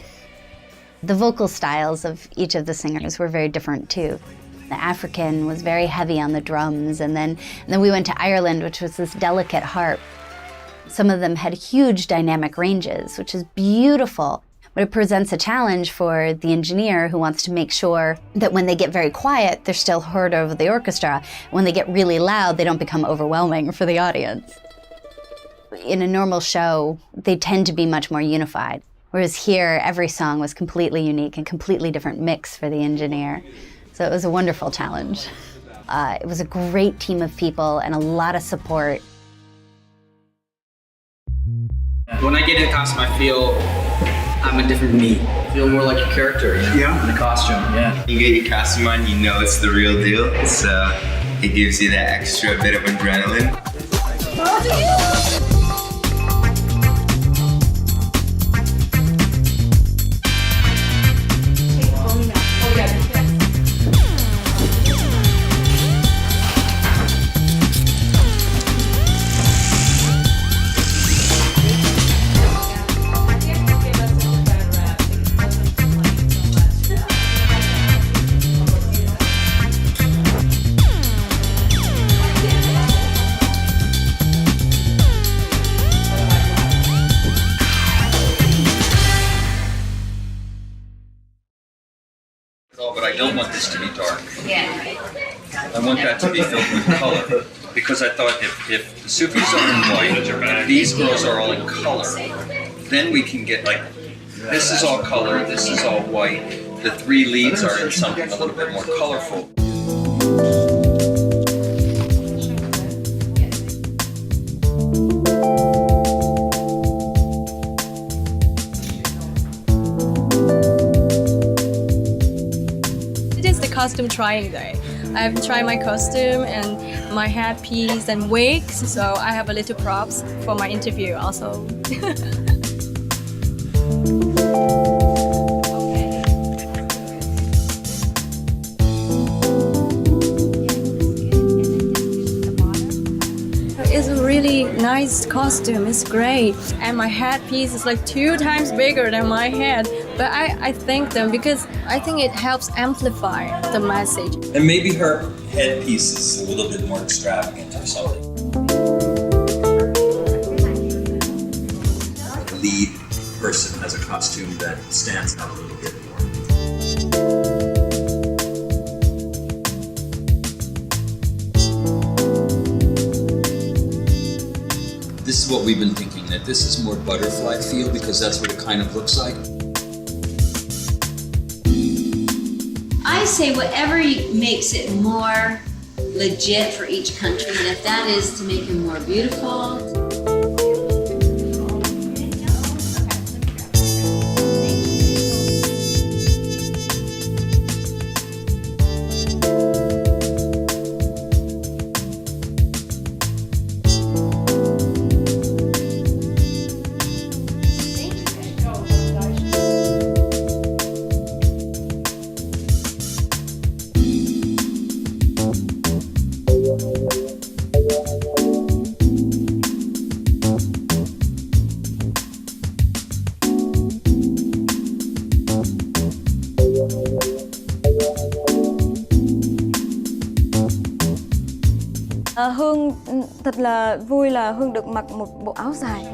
The vocal styles of each of the singers were very different too. The African was very heavy on the drums, and then we went to Ireland, which was this delicate harp. Some of them had huge dynamic ranges, which is beautiful. But it presents a challenge for the engineer who wants to make sure that when they get very quiet, they're still heard over the orchestra. When they get really loud, they don't become overwhelming for the audience. In a normal show, they tend to be much more unified. Whereas here, every song was completely unique and completely different mix for the engineer. So it was a wonderful challenge. It was a great team of people and a lot of support. When I get in costume, I feel I'm a different me. I feel more like a character, you know? Yeah. In the costume, yeah. You get your costume on, you know it's the real deal. It gives you that extra bit of adrenaline. But I don't want this to be dark. I want that to be filled with color. Because I thought if the Sufis are in white, these girls are all in color, then we can get like, this is all color, this is all white, the three leads are in something a little bit more colorful. Costume trying day. I have tried my costume and my headpiece and wigs, so I have a little props for my interview also. It's a really nice costume, it's great. And my headpiece is like 2 times bigger than my head. But I thank them because I think it helps amplify the message. And maybe her headpiece is a little bit more extravagant or something. The lead person has a costume that stands out a little bit more. This is what we've been thinking, that this is more butterfly feel because that's what it kind of looks like. I say whatever makes it more legit for each country, and if that is to make them more beautiful. Hương thật là vui là Hương được mặc một bộ áo dài.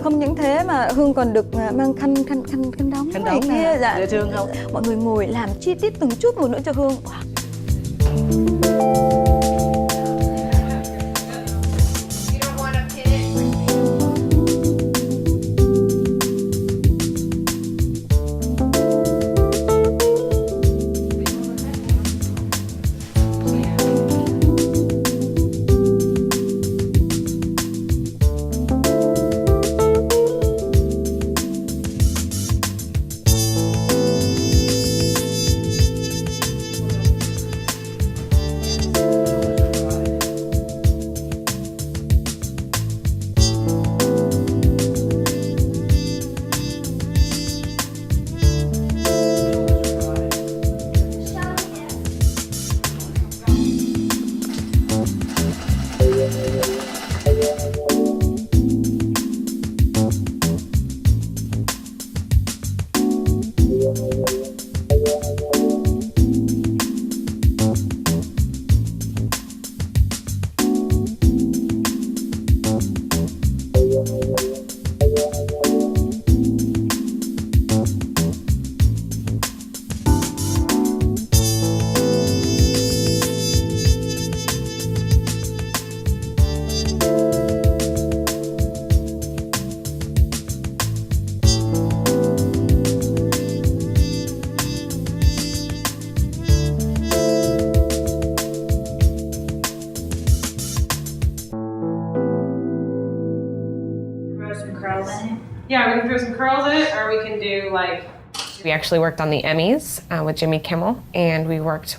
Không những thế mà Hương còn được mang khăn đóng này kia, dạ. Dễ thương không? Mọi người ngồi làm chi tiết từng chút một nữa cho Hương. Wow. can throw some curls in it, or we can do like... We actually worked on the Emmys with Jimmy Kimmel, and we worked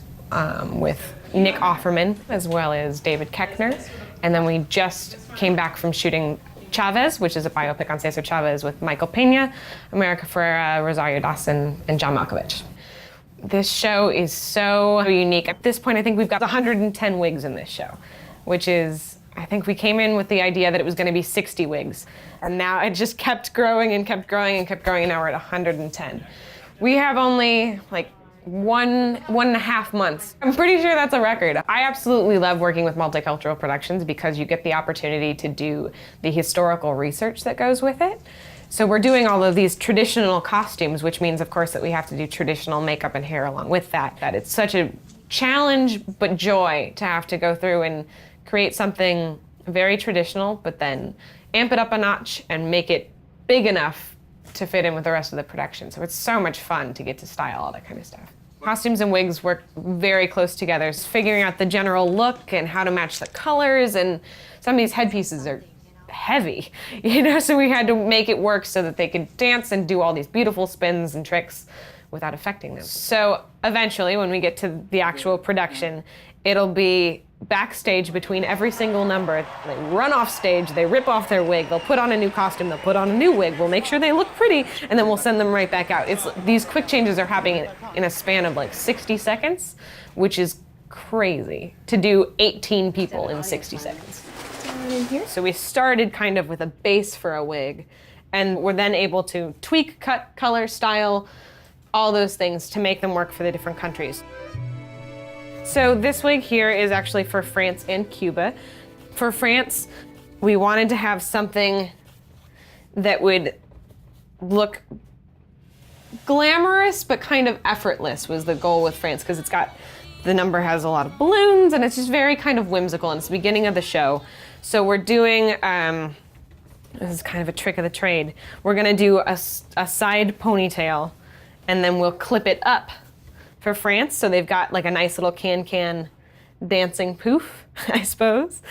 with Nick Offerman as well as David Koechner. And then we just came back from shooting Chavez, which is a biopic on Cesar Chavez with Michael Pena, America Ferrera, Rosario Dawson, and John Malkovich. This show is so unique. At this point, I think we've got 110 wigs in this show, which is, I think we came in with the idea that it was going to be 60 wigs. And now it just kept growing and kept growing and kept growing, and now we're at 110. We have only like one and a half months. I'm pretty sure that's a record. I absolutely love working with multicultural productions because you get the opportunity to do the historical research that goes with it. So we're doing all of these traditional costumes, which means, of course, that we have to do traditional makeup and hair along with that. That it's such a challenge but joy to have to go through and create something very traditional, but then amp it up a notch and make it big enough to fit in with the rest of the production. So it's so much fun to get to style all that kind of stuff. Costumes and wigs work very close together, figuring out the general look and how to match the colors, and some of these headpieces are heavy, you know, so we had to make it work so that they could dance and do all these beautiful spins and tricks without affecting them. So eventually, when we get to the actual production, it'll be backstage between every single number. They run off stage, they rip off their wig, they'll put on a new costume, they'll put on a new wig, we'll make sure they look pretty, and then we'll send them right back out. These quick changes are happening in a span of like 60 seconds, which is crazy to do 18 people in 60 seconds. So we started kind of with a base for a wig, and we're then able to tweak, cut, color, style, all those things to make them work for the different countries. So this wig here is actually for France and Cuba. For France, we wanted to have something that would look glamorous but kind of effortless was the goal with France, because the number has a lot of balloons and it's just very kind of whimsical, and it's the beginning of the show. So we're doing, this is kind of a trick of the trade. We're gonna do a side ponytail, and then we'll clip it up for France, so they've got like a nice little can dancing poof, I suppose.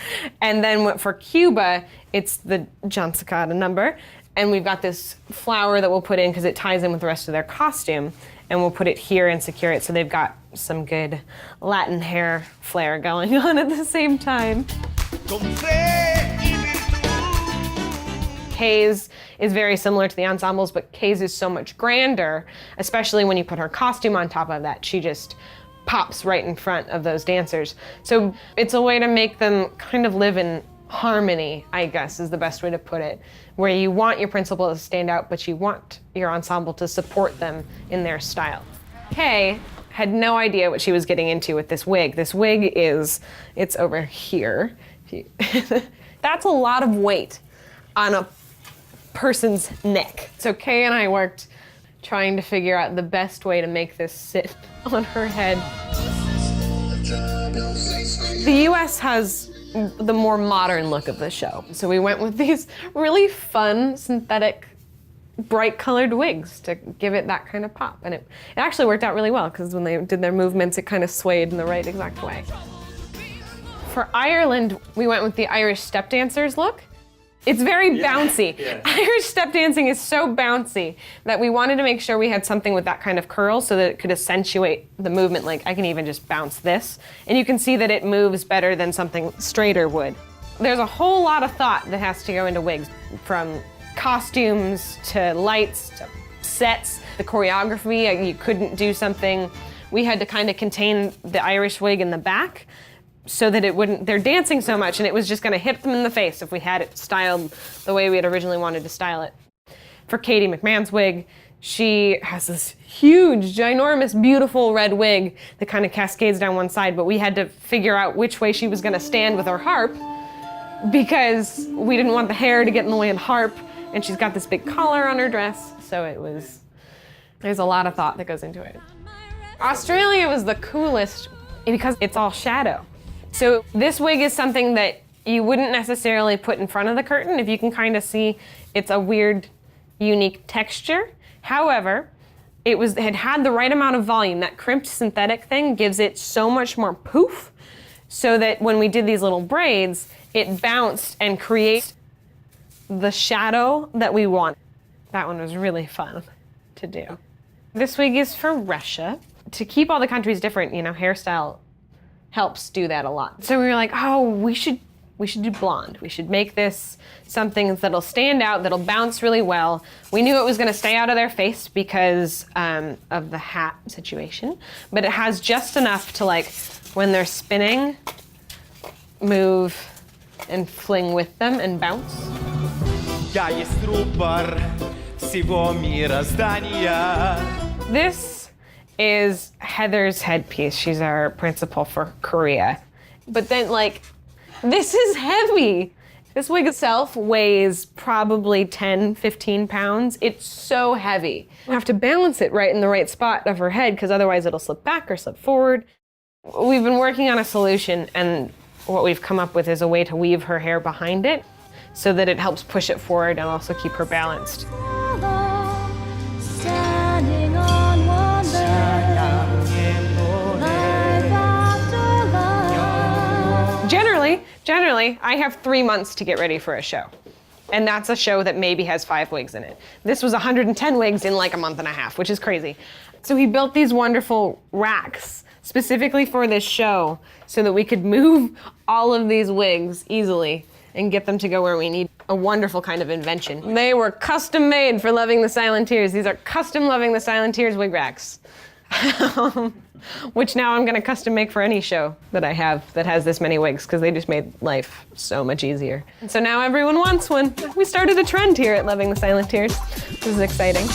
And then for Cuba, it's the Jansacada number, and we've got this flower that we'll put in because it ties in with the rest of their costume, and we'll put it here and secure it so they've got some good Latin hair flair going on at the same time. Kay's is very similar to the ensembles, but Kay's is so much grander, especially when you put her costume on top of that. She just pops right in front of those dancers. So it's a way to make them kind of live in harmony, I guess is the best way to put it, where you want your principal to stand out, but you want your ensemble to support them in their style. Kay had no idea what she was getting into with this wig. This wig it's over here. That's a lot of weight on a person's neck. So Kay and I worked trying to figure out the best way to make this sit on her head. The US has the more modern look of the show. So we went with these really fun, synthetic, bright colored wigs to give it that kind of pop. And it actually worked out really well, because when they did their movements, it kind of swayed in the right exact way. For Ireland, we went with the Irish step dancers look. It's very bouncy. Yeah. Irish step dancing is so bouncy that we wanted to make sure we had something with that kind of curl so that it could accentuate the movement. Like I can even just bounce this, and you can see that it moves better than something straighter would. There's a whole lot of thought that has to go into wigs, from costumes to lights to sets, the choreography. You couldn't do something. We had to kind of contain the Irish wig in the back so that it wouldn't, they're dancing so much and it was just gonna hit them in the face if we had it styled the way we had originally wanted to style it. For Katie McMahon's wig, she has this huge, ginormous, beautiful red wig that kind of cascades down one side, but we had to figure out which way she was gonna stand with her harp because we didn't want the hair to get in the way of the harp, and she's got this big collar on her dress, so there's a lot of thought that goes into it. Australia was the coolest because it's all shadow. So this wig is something that you wouldn't necessarily put in front of the curtain. If you can kind of see, it's a weird, unique texture. However, it had the right amount of volume. That crimped synthetic thing gives it so much more poof, so that when we did these little braids, it bounced and created the shadow that we want. That one was really fun to do. This wig is for Russia. To keep all the countries different, you know, hairstyle helps do that a lot. So we were like, oh, we should do blonde. We should make this something that'll stand out, that'll bounce really well. We knew it was gonna stay out of their face because of the hat situation, but it has just enough to, like, when they're spinning, move and fling with them and bounce. This is Heather's headpiece. She's our principal for Korea. But then, like, this is heavy. This wig itself weighs probably 10, 15 pounds. It's so heavy. You have to balance it right in the right spot of her head because otherwise it'll slip back or slip forward. We've been working on a solution, and what we've come up with is a way to weave her hair behind it so that it helps push it forward and also keep her balanced. Standing on one bed, life after life. Generally, I have 3 months to get ready for a show. And that's a show that maybe has 5 wigs in it. This was 110 wigs in like a month and a half, which is crazy. So he built these wonderful racks specifically for this show so that we could move all of these wigs easily and get them to go where we need. A wonderful kind of invention. They were custom made for Loving the Silent-Tears. These are custom Loving the Silent-Tears wig racks. Which now I'm gonna custom make for any show that I have that has this many wigs because they just made life so much easier. And so now everyone wants one. We started a trend here at Loving the Silent-Tears. This is exciting.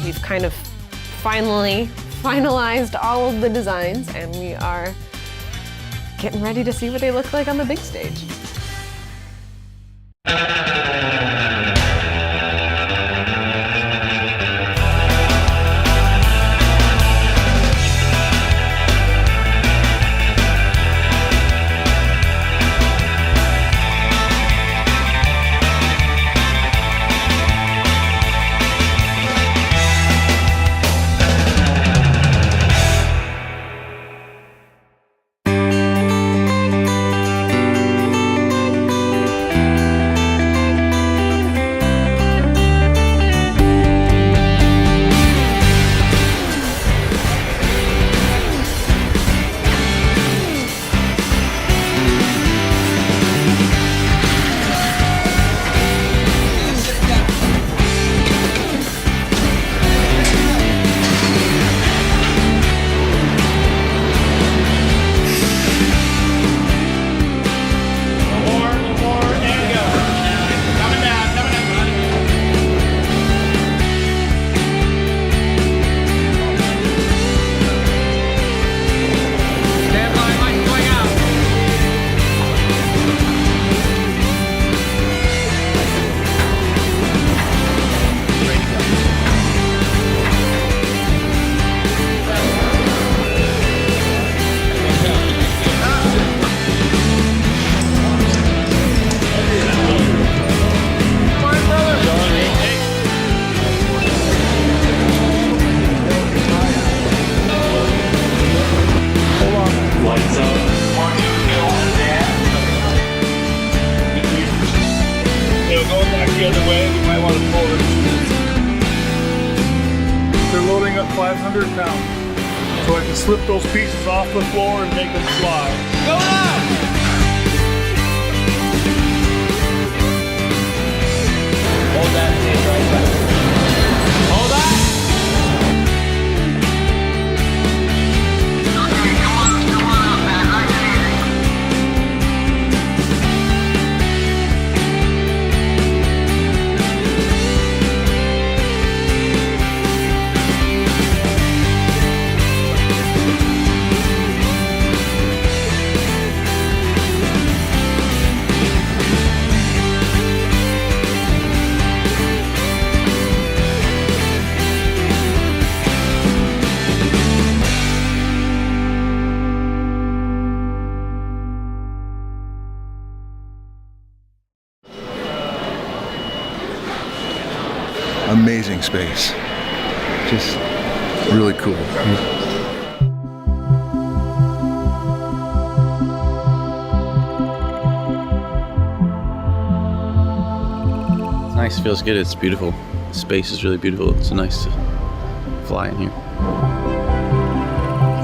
We've kind of finalized all of the designs, and we are getting ready to see what they look like on the big stage. They're loading up 500 pounds, so I can slip those pieces off the floor and make them fly. Go up! Hold that, stand right back. Hold that! amazing space. Just really cool. It's nice, feels good, it's beautiful. The space is really beautiful. It's nice to fly in here. He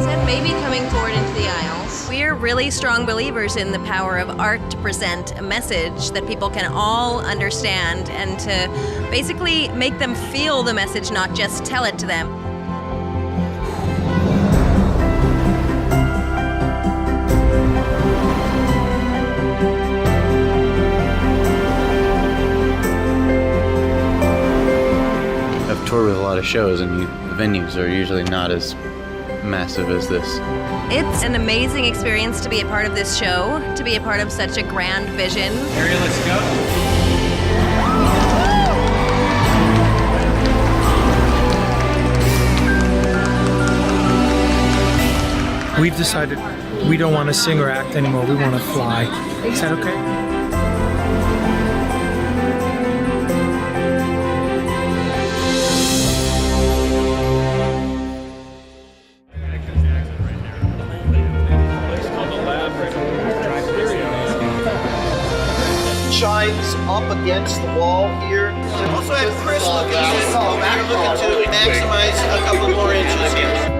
said maybe coming forward into the aisles. We're really strong believers in the power of art to present a message that people can all understand and to basically make them feel the message, not just tell it to them. I've toured with a lot of shows, and the venues are usually not as massive as this. It's an amazing experience to be a part of this show, to be a part of such a grand vision. Ariel, let's go. We've decided we don't want to sing or act anymore. We want to fly. Is that okay? Shines up against the wall here. Also have Chris looking to maximize a couple more inches here.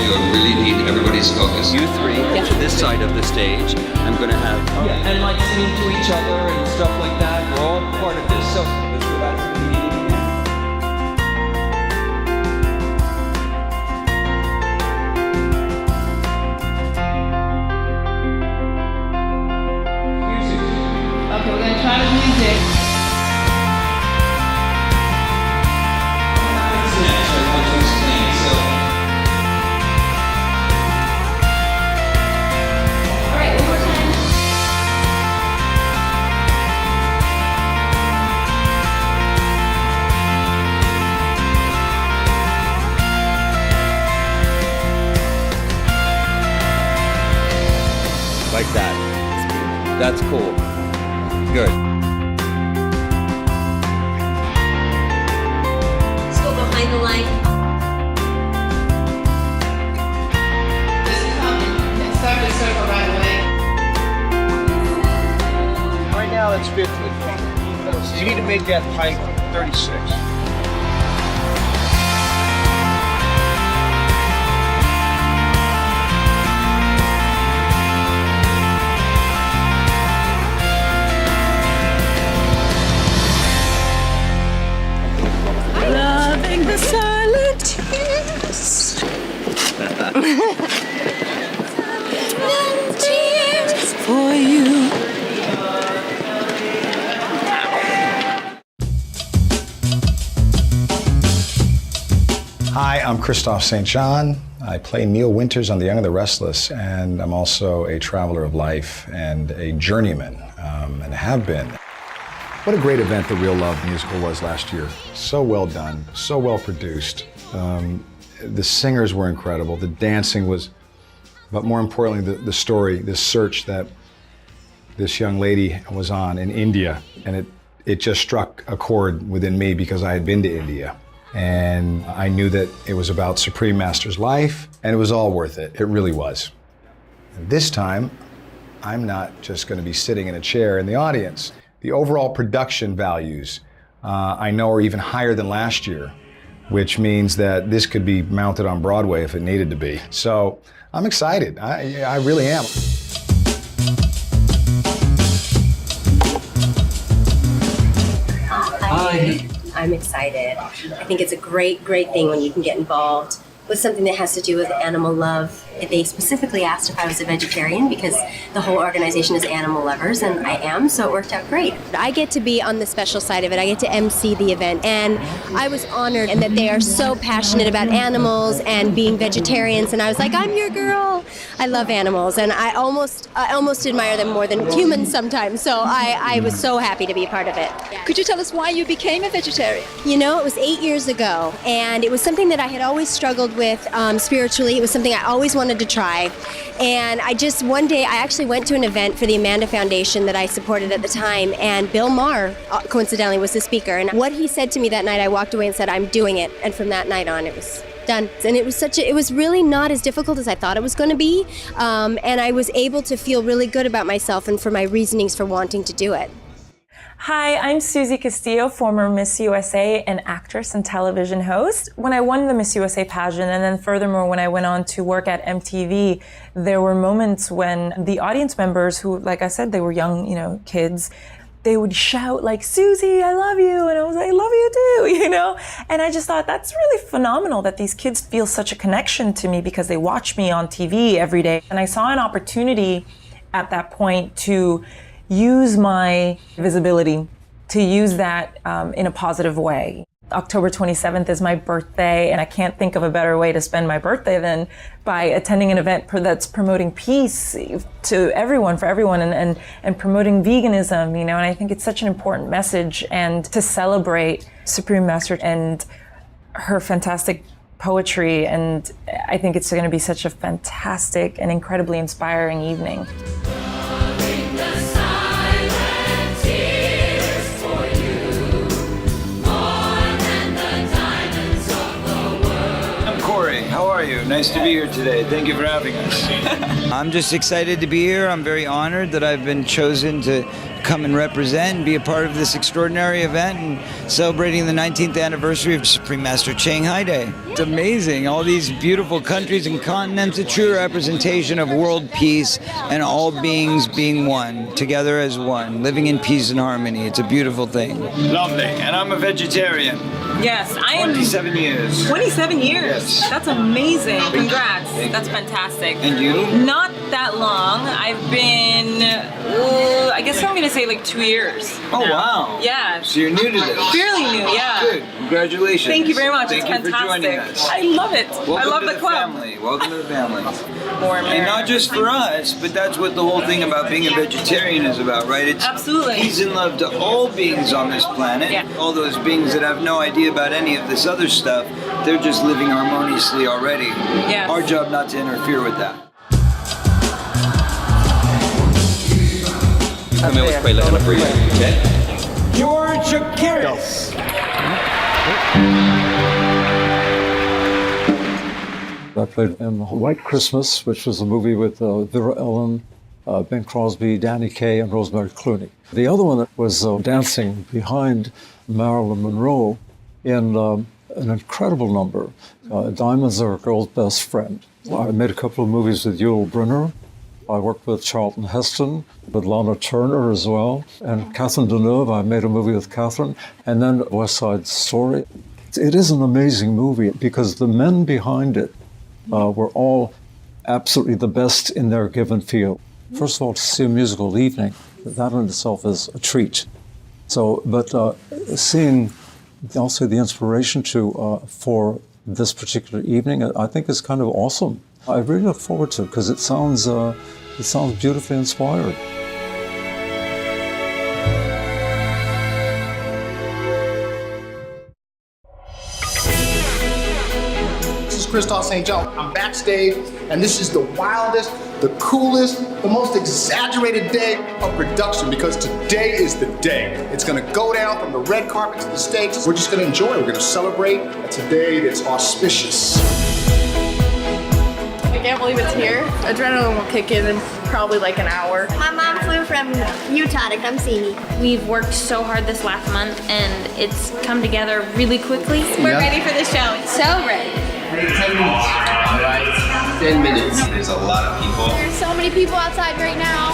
You really need everybody's focus. You three to this side of the stage. I'm going to have and like singing to each other and stuff like that. We're all part of this. So let's go back to the meeting again. Okay, we're gonna try the music. like that. That's cool. Good. Let's go behind the line. Start the circle right away. Right now it's 50. So you need to make that height 36. Loving the silent tears. Tears for you. Hi, I'm Christoph St. John. I play Neil Winters on The Young and the Restless, and I'm also a traveler of life and a journeyman, and have been. What a great event the Real Love musical was last year. So well done, so well produced. The singers were incredible, the dancing was, but more importantly, the story, this search that this young lady was on in India, and it just struck a chord within me because I had been to India. And I knew that it was about Supreme Master's life, and it was all worth it. It really was. And this time, I'm not just going to be sitting in a chair in the audience. The overall production values, I know, are even higher than last year, which means that this could be mounted on Broadway if it needed to be. So I'm excited. I really am. Hi. I'm excited. I think it's a great thing when you can get involved with something that has to do with animal love. They specifically asked if I was a vegetarian because the whole organization is animal lovers, and I am, so it worked out great. I get to be on the special side of it. I get to MC the event, and I was honored and that they are so passionate about animals and being vegetarians, and I was like, I'm your girl. I love animals, and I almost admire them more than humans sometimes, so I was so happy to be a part of it. Could you tell us why you became a vegetarian? You know, it was 8 years ago, and it was something that I had always struggled with spiritually. It was something I always wanted wanted to try. And one day I actually went to an event for the Amanda Foundation that I supported at the time, and Bill Maher, coincidentally, was the speaker. And what he said to me that night, I walked away and said, I'm doing it. And from that night on, it was done. And it was really not as difficult as I thought it was going to be. And I was able to feel really good about myself and for my reasonings for wanting to do it. Hi, I'm Susie Castillo, former Miss USA and actress and television host. When I won the Miss USA pageant, and then furthermore when I went on to work at MTV, there were moments when the audience members who, like I said, they were young, kids, they would shout like, Susie, I love you. And I was like, I love you too, And I just thought that's really phenomenal that these kids feel such a connection to me because they watch me on TV every day. And I saw an opportunity at that point to use my visibility, to use that in a positive way. October 27th is my birthday, and I can't think of a better way to spend my birthday than by attending an event that's promoting peace to everyone, for everyone, and promoting veganism, and I think it's such an important message, and to celebrate Supreme Master and her fantastic poetry, and I think it's going to be such a fantastic and incredibly inspiring evening. How are you? Nice to be here today. Thank you for having us. I'm just excited to be here. I'm very honored that I've been chosen to come and represent and be a part of this extraordinary event and celebrating the 19th anniversary of Supreme Master Shanghai Day. It's amazing. All these beautiful countries and continents, a true representation of world peace and all beings being one, together as one, living in peace and harmony. It's a beautiful thing. Lovely. And I'm a vegetarian. Yes, I am. 27 years. 27 years? Yes. That's amazing. Congrats. That's fantastic. And you? Not that long. I've been, I guess I'm going to say like 2 years. Oh, now. wow. Yeah. So you're new to this? Fairly new, yeah. Good. Congratulations. Thank you very much. Thank it's you fantastic. for joining us. I love it. Welcome I love to the club. Family. Welcome to the family. More and not just for us, but that's what the whole thing about being a vegetarian is about, right? It's absolutely peace and love to all beings on this planet. Yeah. All those beings that have no idea about any of this other stuff, they're just living harmoniously already. Yes. Our job not to interfere with that. Come in with Quay Lana for you, okay? George Akiris. I played in White Christmas, which was a movie with Vera Ellen, Ben Crosby, Danny Kaye, and Rosemary Clooney. The other one was dancing behind Marilyn Monroe in an incredible number, Diamonds Are a Girl's Best Friend. I made a couple of movies with Yul Brynner. I worked with Charlton Heston, with Lana Turner as well, and Catherine Deneuve. I made a movie with Catherine, and then West Side Story. It is an amazing movie because the men behind it were all absolutely the best in their given field. First of all, to see a musical evening, that in itself is a treat. So, but seeing also the inspiration for this particular evening, I think is kind of awesome. I really look forward to it because it sounds beautifully inspired. This is Christoph St. John. I'm backstage, and this is the wildest, the coolest, the most exaggerated day of production because today is the day. It's gonna go down from the red carpet to the stage. We're just gonna enjoy it. We're gonna celebrate a today that's auspicious. I can't believe it's here. Adrenaline will kick in probably like an hour. My mom flew from Utah to come see me. We've worked so hard this last month and it's come together really quickly. We're ready for the show. So ready. 10 minutes. All right, 10 minutes. There's a lot of people. There's so many people outside right now.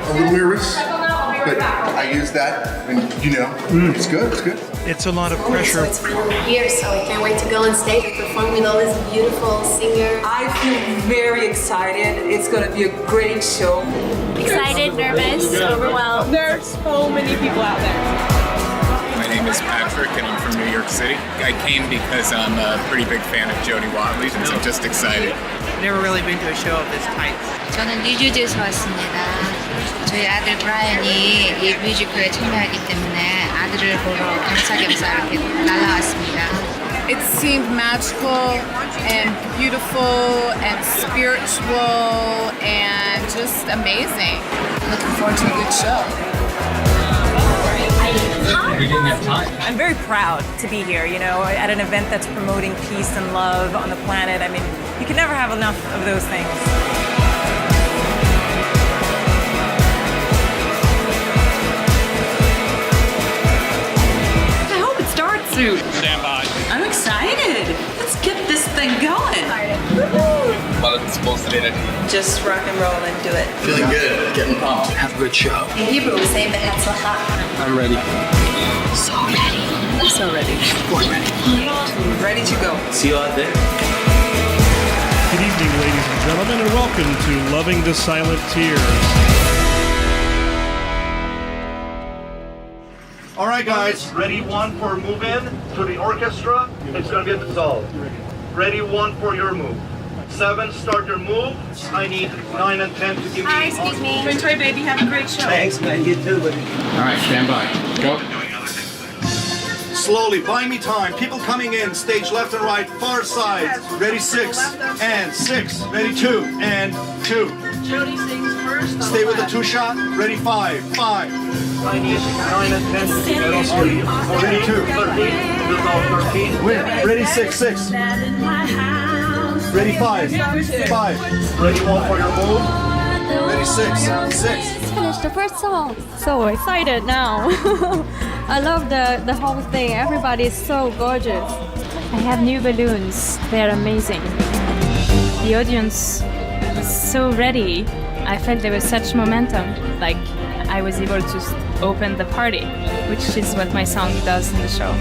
A little nervous, but I use that, and it's good, it's good. It's a lot of pressure. It's finally here, so I can't wait to go on stage and perform with all these beautiful singers. I feel very excited. It's going to be a great show. Excited, nervous, overwhelmed. There's so many people out there. My name is Patrick. American. I'm from New York City. I came because I'm a pretty big fan of Jodie Watley, so I'm just excited. Never really been to a show of this type. 저는 뉴저지에서 왔습니다. 저희 아들 브라이언이 이 뮤지컬에 참여하기 때문에 아들을 보러 겸사겸사 이렇게 날라왔습니다. It seemed magical and beautiful and spiritual and just amazing. Looking forward to a good show. We didn't have time. I'm very proud to be here, you know, at an event that's promoting peace and love on the planet. I mean, you can never have enough of those things. I hope it starts soon. Stand by. I'm excited. Let's get this thing going. Well, it's supposed to be Just rock and roll and do it. Feeling good. Getting pumped. Have a good show. In Hebrew, we say be'atzlacha. I'm ready. So ready. So ready. We're ready. Ready to go. See you out there. Good evening, ladies and gentlemen, and welcome to Loving the Silent Tears. All right, guys, ready one for move in to the orchestra. It's going to be at the Dissolve. Ready one for your move. 7, start your move. I need 9 and 10 to give me. Hi, excuse me. Enjoy, baby. Have a great show. Thanks, man. You too, buddy. All right, stand by. Go. Slowly, buy me time. People coming in, stage left and right, far side. Ready 6 and 6. Ready 2 and 2. Jody sings first. Stay with the 2 shot. Ready 5. 5. I need 9 and 10. Ready 2. 13. Win. Ready 6. 6. Ready 5. 5. Ready 1 for your move. Ready 6. 6. Finished the first song. So excited now. I love the whole thing. Everybody is so gorgeous. I have new balloons. They're amazing. The audience was so ready. I felt there was such momentum. Like I was able to open the party, which is what my song does in the show.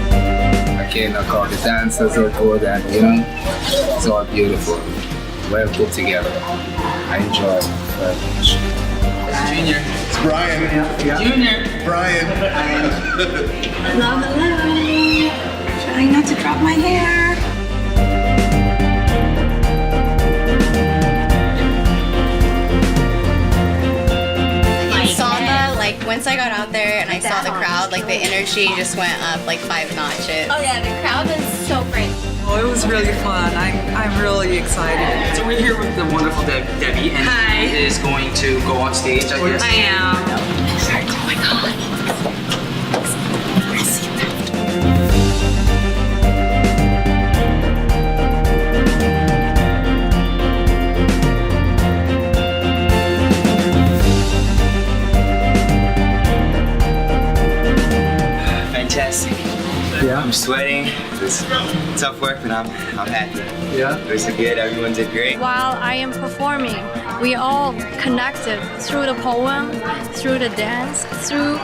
Again, I call the dancers are good and it's all beautiful. Well put together. I enjoy it very much. Junior. It's Brian. Junior. Brian. Love, love. Trying not to drop my hair. Like once I got out there and I saw the crowd, like the energy just went up like 5 notches. Oh yeah, the crowd is so great. Oh, it was really fun. I'm really excited. So we're here with the wonderful Debbie, and Hi. she is going to go on stage, I guess. I am. Oh my god. Fantastic. Yeah. I'm sweating. It's tough work, but I'm happy. Yeah. It was good. Everyone did great. While I am performing, we all connected through the poem, through the dance, through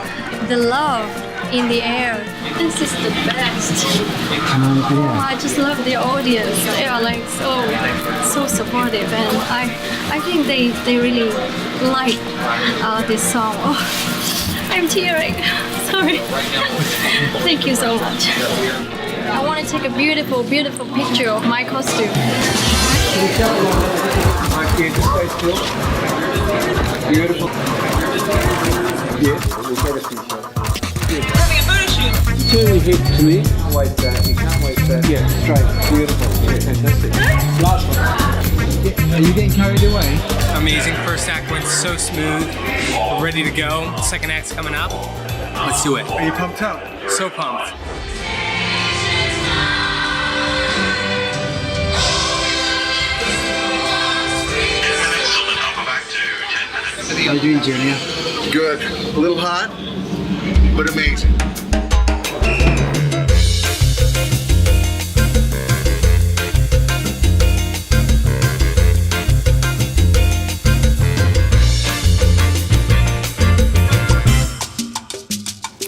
the love in the air. This is the best. Oh, I just love the audience. They are like so supportive, and I think they really like this song. Oh, I'm tearing. Sorry. Thank you so much. I want to take a beautiful, beautiful picture of my costume. Beautiful. Yes. Having a photo shoot. Turn your head to me. Wait that. You can't wait that. Yeah, straight. Beautiful. Yeah, fantastic. Last one. Are you getting carried away? Amazing. First act went so smooth. We're ready to go. Second act's coming up. Let's do it. Are you pumped up? So pumped. How you doing, Junior? Good. A little hot, but amazing.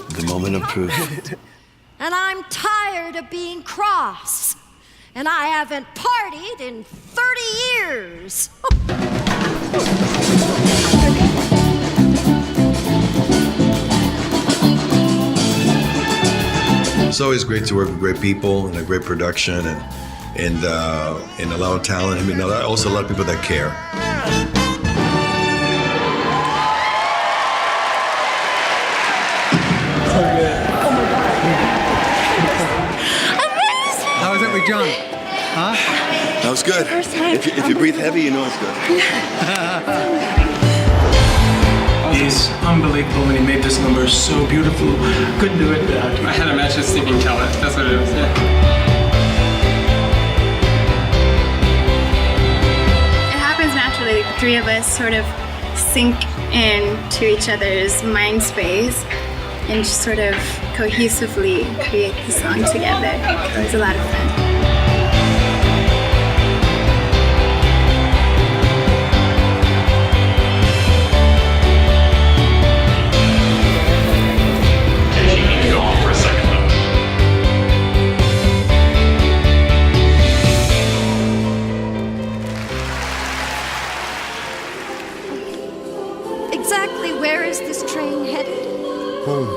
The moment of truth. And I'm tired of being cross. And I haven't partied in 30 years. It's always great to work with great people and a great production and a lot of talent. I mean, also a lot of people that care. So good. Oh my God. Amazing. How was it with John? Huh? That was good. If you breathe heavy, you know it's good. He's unbelievable and he made this number so beautiful. Couldn't do it without him. I had a match with Stephen Keller. That's what it was, yeah. It happens naturally. The three of us sort of sink into each other's mind space and just sort of cohesively create the song together. It was a lot of fun. Exactly where is this train headed? Home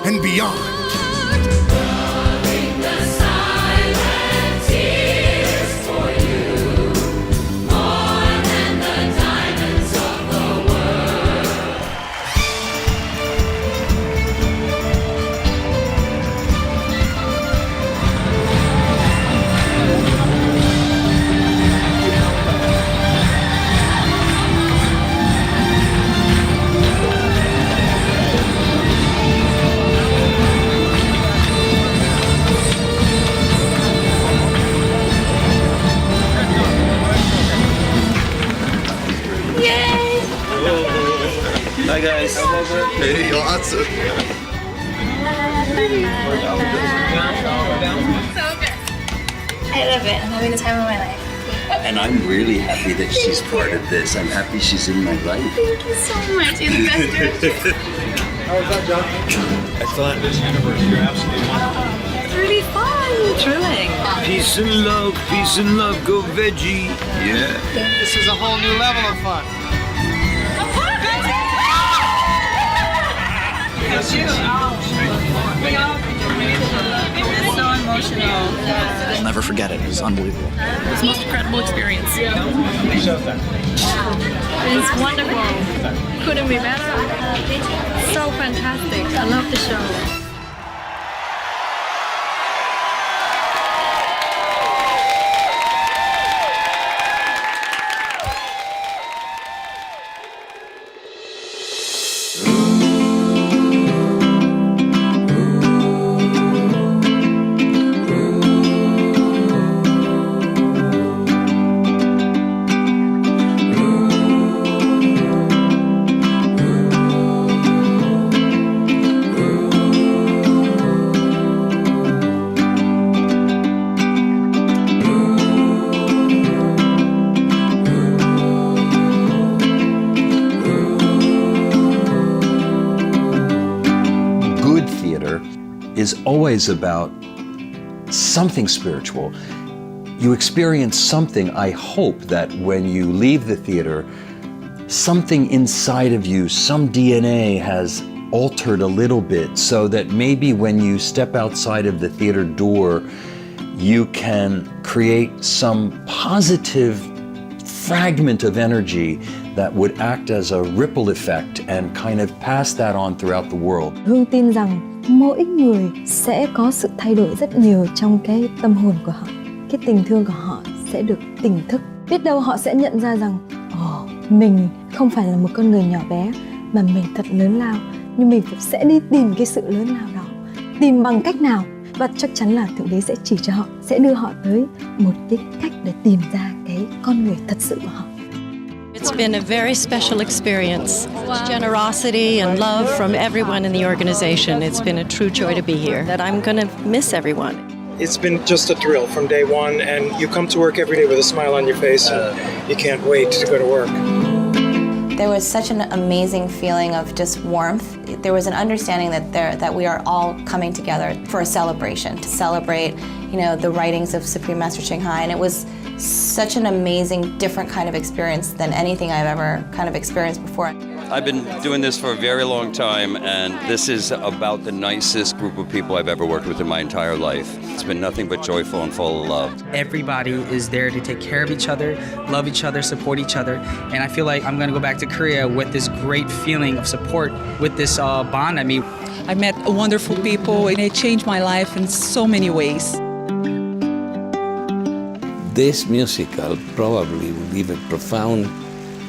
and beyond. Hi guys. Hey, awesome. So good. I love it. I'm having the time of my life. And I'm really happy that she's part of this. I'm happy she's in my life. Thank you so much. You're the best director. How was that, John? Excellent. This anniversary, you're absolutely wonderful. It's really fun. Thrilling. Peace and love, go veggie. Yeah. This is a whole new level of fun. So emotional. I'll never forget it. It was unbelievable. It was the most incredible experience. It's wonderful. Couldn't be better. So fantastic. I love the show. Is always about something spiritual. You experience something. I hope that when you leave the theater, something inside of you, some DNA has altered a little bit so that maybe when you step outside of the theater door, you can create some positive fragment of energy that would act as a ripple effect and kind of pass that on throughout the world. Hương tin rằng mỗi người sẽ có sự thay đổi rất nhiều trong cái tâm hồn của họ. Cái tình thương của họ sẽ được tỉnh thức. Biết đâu họ sẽ nhận ra rằng mình không phải là một con người nhỏ bé mà mình thật lớn lao, nhưng mình sẽ đi tìm cái sự lớn lao đó. Tìm bằng cách nào? Và chắc chắn là Thượng Đế sẽ chỉ cho họ, sẽ đưa họ tới một cái cách để tìm ra cái con người thật sự của họ. It's been a very special experience. Generosity and love from everyone in the organization. It's been a true joy to be here. That I'm going to miss everyone. It's been just a thrill from day one, and you come to work every day with a smile on your face, and you can't wait to go to work. There was such an amazing feeling of just warmth. There was an understanding that we are all coming together for a celebration, to celebrate, the writings of Supreme Master Khai, and it was such an amazing, different kind of experience than anything I've ever kind of experienced before. I've been doing this for a very long time, and this is about the nicest group of people I've ever worked with in my entire life. It's been nothing but joyful and full of love. Everybody is there to take care of each other, love each other, support each other, and I feel like I'm gonna go back to Korea with this great feeling of support, with this bond. I mean, I met wonderful people, and it changed my life in so many ways. This musical probably will leave a profound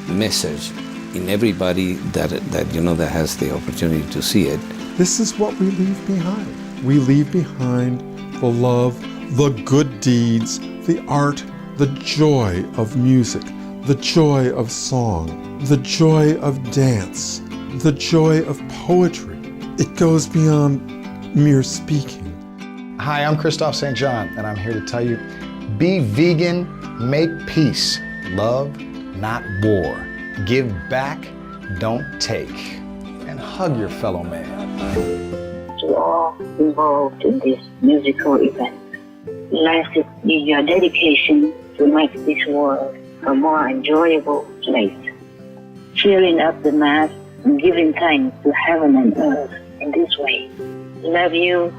message in everybody that has the opportunity to see it. This is what we leave behind. We leave behind the love, the good deeds, the art, the joy of music, the joy of song, the joy of dance, the joy of poetry. It goes beyond mere speaking. Hi, I'm Christophe St. John, and I'm here to tell you, be vegan, make peace, love, not war. Give back, don't take, and hug your fellow man. To all involved in this musical event, lastly, your dedication to make this world a more enjoyable place, cheering up the mass and giving thanks to heaven and earth in this way. Love you.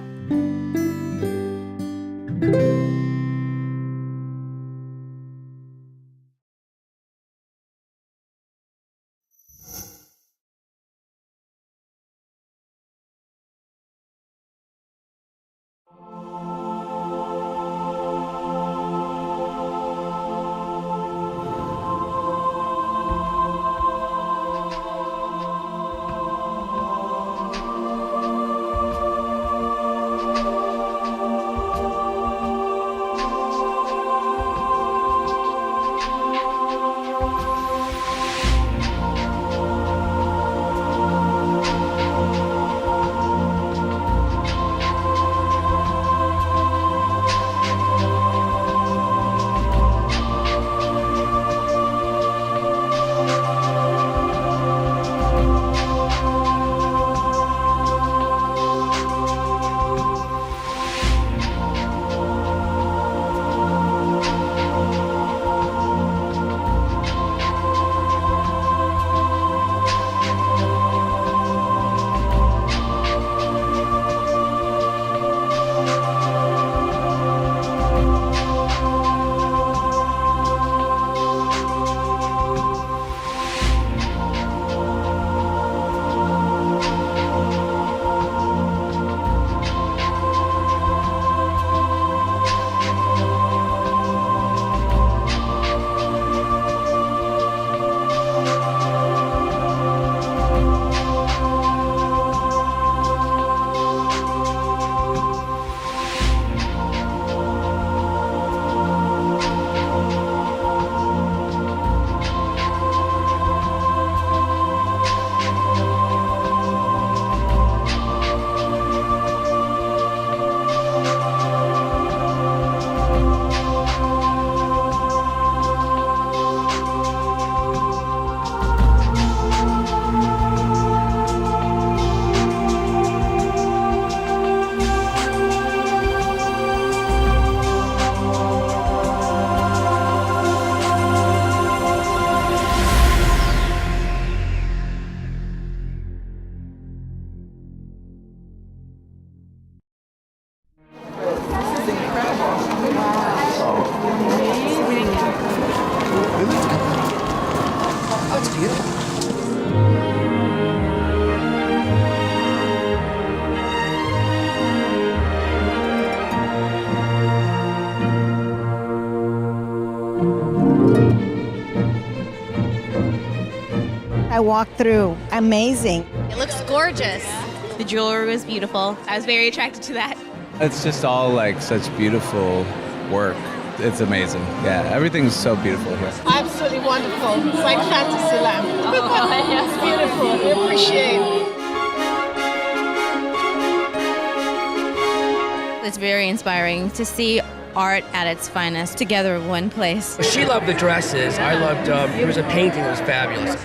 I walked through. Amazing. It looks gorgeous. The jewelry was beautiful. I was very attracted to that. It's just all like such beautiful work. It's amazing. Yeah, everything's so beautiful here. Absolutely wonderful. It's like fantasy land. It's beautiful. We appreciate it. It's very inspiring to see art at its finest together in one place. She loved the dresses. I loved, there was a painting that was fabulous.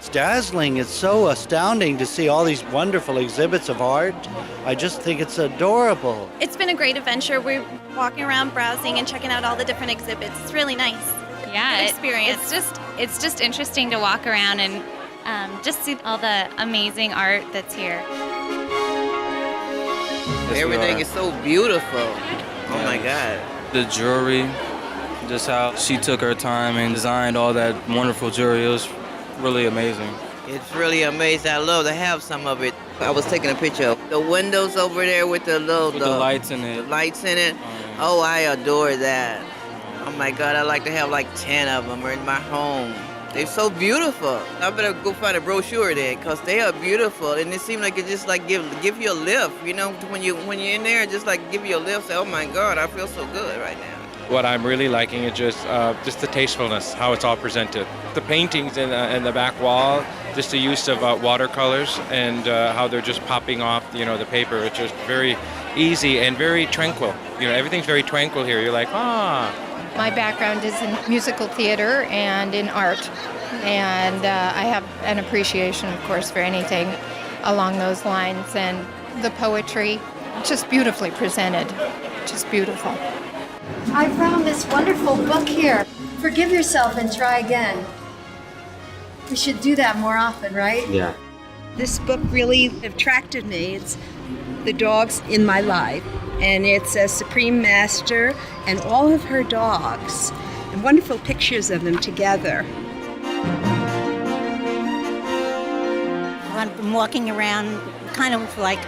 It's dazzling. It's so astounding to see all these wonderful exhibits of art. I just think it's adorable. It's been a great adventure. We're walking around browsing and checking out all the different exhibits. It's really nice. Yeah, Good experience. It's just interesting to walk around and just see all the amazing art that's here. Everything is so beautiful. Oh my God. The jewelry, just how she took her time and designed all that wonderful jewelry. It was really amazing. It's really amazing. I love to have some of it. I was taking a picture of the windows over there with the little With the lights in it. The lights in it. Oh, I adore that. Oh my God, I like to have like 10 of them in my home. They're so beautiful. I better go find a brochure then, because they are beautiful, and it seems like it just like give you a lift. You know, when you're in there, just like give you a lift. Say, oh my God, I feel so good right now. What I'm really liking is just the tastefulness, how it's all presented. The paintings in the back wall, just the use of watercolors and how they're just popping off, the paper. It's just very easy and very tranquil. Everything's very tranquil here. You're like, My background is in musical theater and in art, and I have an appreciation, of course, for anything along those lines, and the poetry, just beautifully presented, just beautiful. I found this wonderful book here. Forgive yourself and try again. We should do that more often, right? Yeah. This book really attracted me. It's the dogs in my life, and it's a Supreme Master and all of her dogs, and wonderful pictures of them together. I've been walking around kind of like,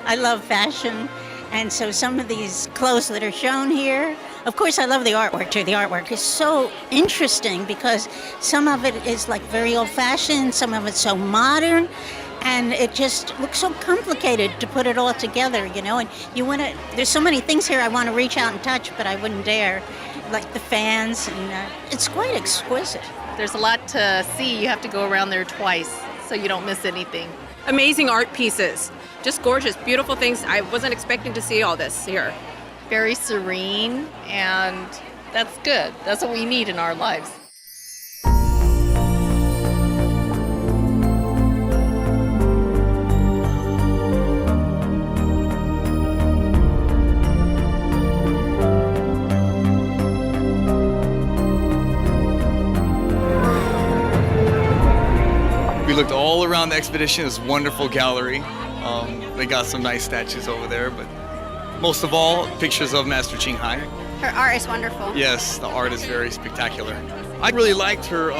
I love fashion. And so some of these clothes that are shown here, of course I love the artwork too. The artwork is so interesting because some of it is like very old-fashioned, some of it's so modern, and it just looks so complicated to put it all together, and there's so many things here I want to reach out and touch, but I wouldn't dare, like the fans, and it's quite exquisite. There's a lot to see. You have to go around there twice so you don't miss anything. Amazing art pieces. Just gorgeous, beautiful things. I wasn't expecting to see all this here. Very serene, and that's good. That's what we need in our lives. We looked all around the expedition. It's a wonderful gallery. They got some nice statues over there, but most of all, pictures of Master Khai. Her art is wonderful. Yes, the art is very spectacular. I really liked her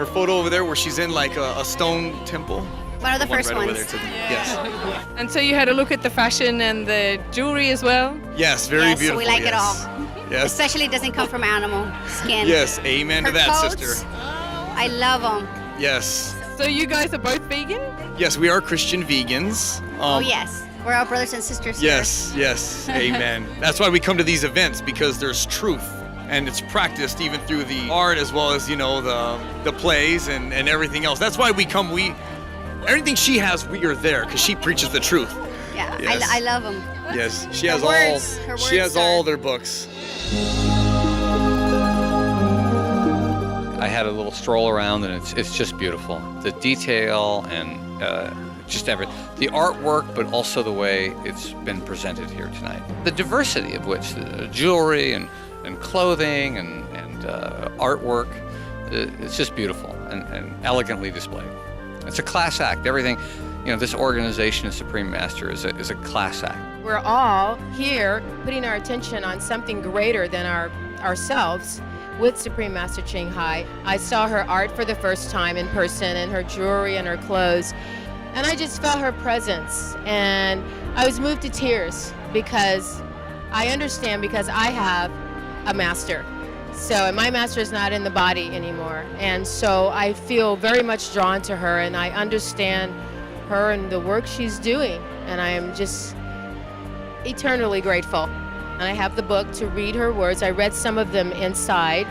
photo over there where she's in like a stone temple. One of the first right ones. Over there to the, yes. And so you had a look at the fashion and the jewelry as well? Yes, very beautiful. We like it all. Yes. Especially it doesn't come from animal skin. Yes, amen to that, coats, sister. I love them. Yes. So you guys are both vegan? Yes, we are Christian vegans. Oh yes, we're all brothers and sisters here. Yes, amen. That's why we come to these events, because there's truth, and it's practiced even through the art as well as the plays and everything else. That's why we come. Everything she has, we are there because she preaches the truth. Yeah, yes. I love them. Yes, she Her has words- all. her She has words all their books. I had a little stroll around, and it's just beautiful. The detail and just everything. The artwork, but also the way it's been presented here tonight. The diversity of which, the jewelry and clothing and artwork, it's just beautiful and elegantly displayed. It's a class act. Everything, this organization of Supreme Master is a class act. We're all here putting our attention on something greater than ourselves with Supreme Master Khai. I saw her art for the first time in person, and her jewelry and her clothes, and I just felt her presence, and I was moved to tears because I understand, because I have a master. So my master is not in the body anymore, and so I feel very much drawn to her, and I understand her and the work she's doing, and I am just eternally grateful. And I have the book to read her words. I read some of them inside,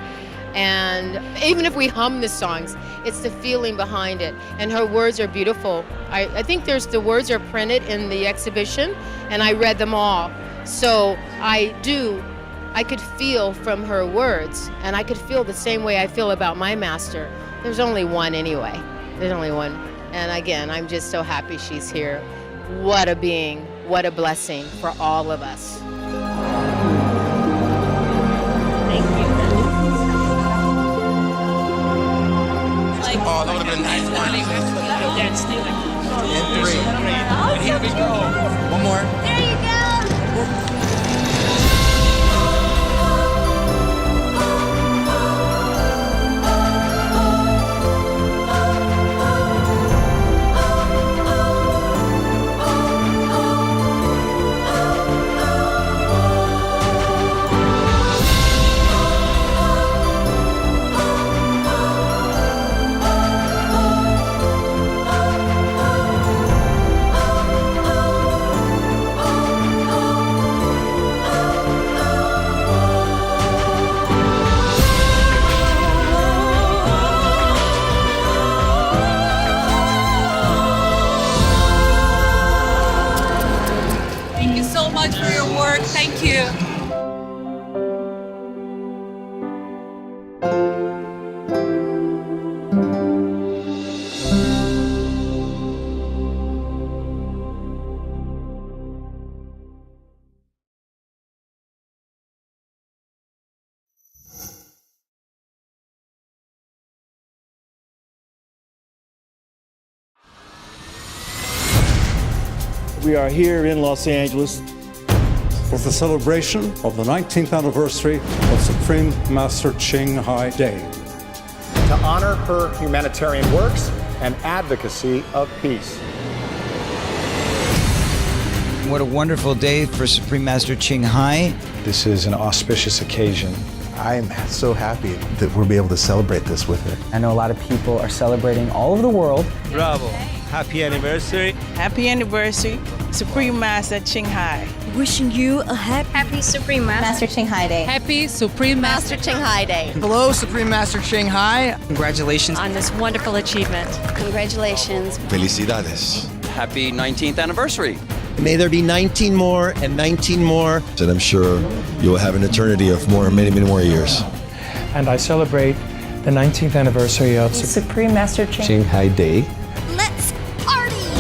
and even if we hum the songs, it's the feeling behind it, and her words are beautiful. I think the words are printed in the exhibition, and I read them all. So I could feel from her words, and I could feel the same way I feel about my master, There's only one anyway. There's only one. And again, I'm just so happy she's here. What a being, what a blessing for all of us. Thank you. Oh, that would have been nice. And 3. And here we go. One more. There you go. Thank you so much for your work. Thank you. We are here in Los Angeles for the celebration of the 19th anniversary of Supreme Master Ching Hai Day. To honor her humanitarian works and advocacy of peace. What a wonderful day for Supreme Master Ching Hai. This is an auspicious occasion. I am so happy that we'll be able to celebrate this with her. I know a lot of people are celebrating all over the world. Bravo. Happy anniversary. Happy anniversary, Supreme Master Ching Hai. Wishing you a happy Supreme Master Ching Hai Day. Happy Supreme Master Ching Hai Day. Hello, Supreme Master Ching Hai. Congratulations on this wonderful achievement. Congratulations. Felicidades. Happy 19th anniversary. May there be 19 more and 19 more. And I'm sure you will have an eternity of many more years. And I celebrate the 19th anniversary of Supreme Master Ching Hai Day. Let's party! Is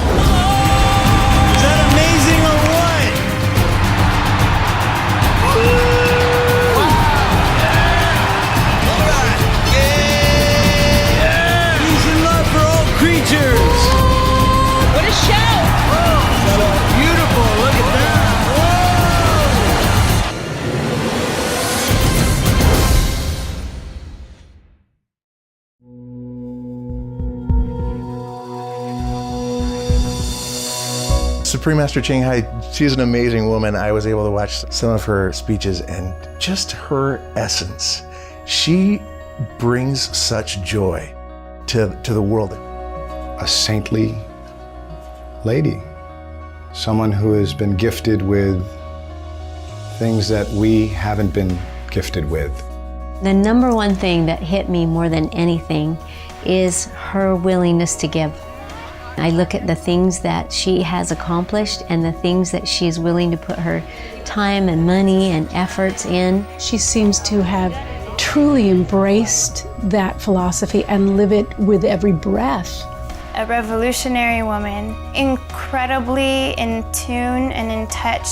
that amazing or what? Peace and love for all creatures. What a show! Beautiful, look at that. Supreme Master Ching Hai, she's an amazing woman. I was able to watch some of her speeches and just her essence. She brings such joy to the world. A saintly lady, someone who has been gifted with things that we haven't been gifted with. The number one thing that hit me more than anything is her willingness to give. I look at the things that she has accomplished and the things that she is willing to put her time and money and efforts in. She seems to have truly embraced that philosophy and live it with every breath. A revolutionary woman, incredibly in tune and in touch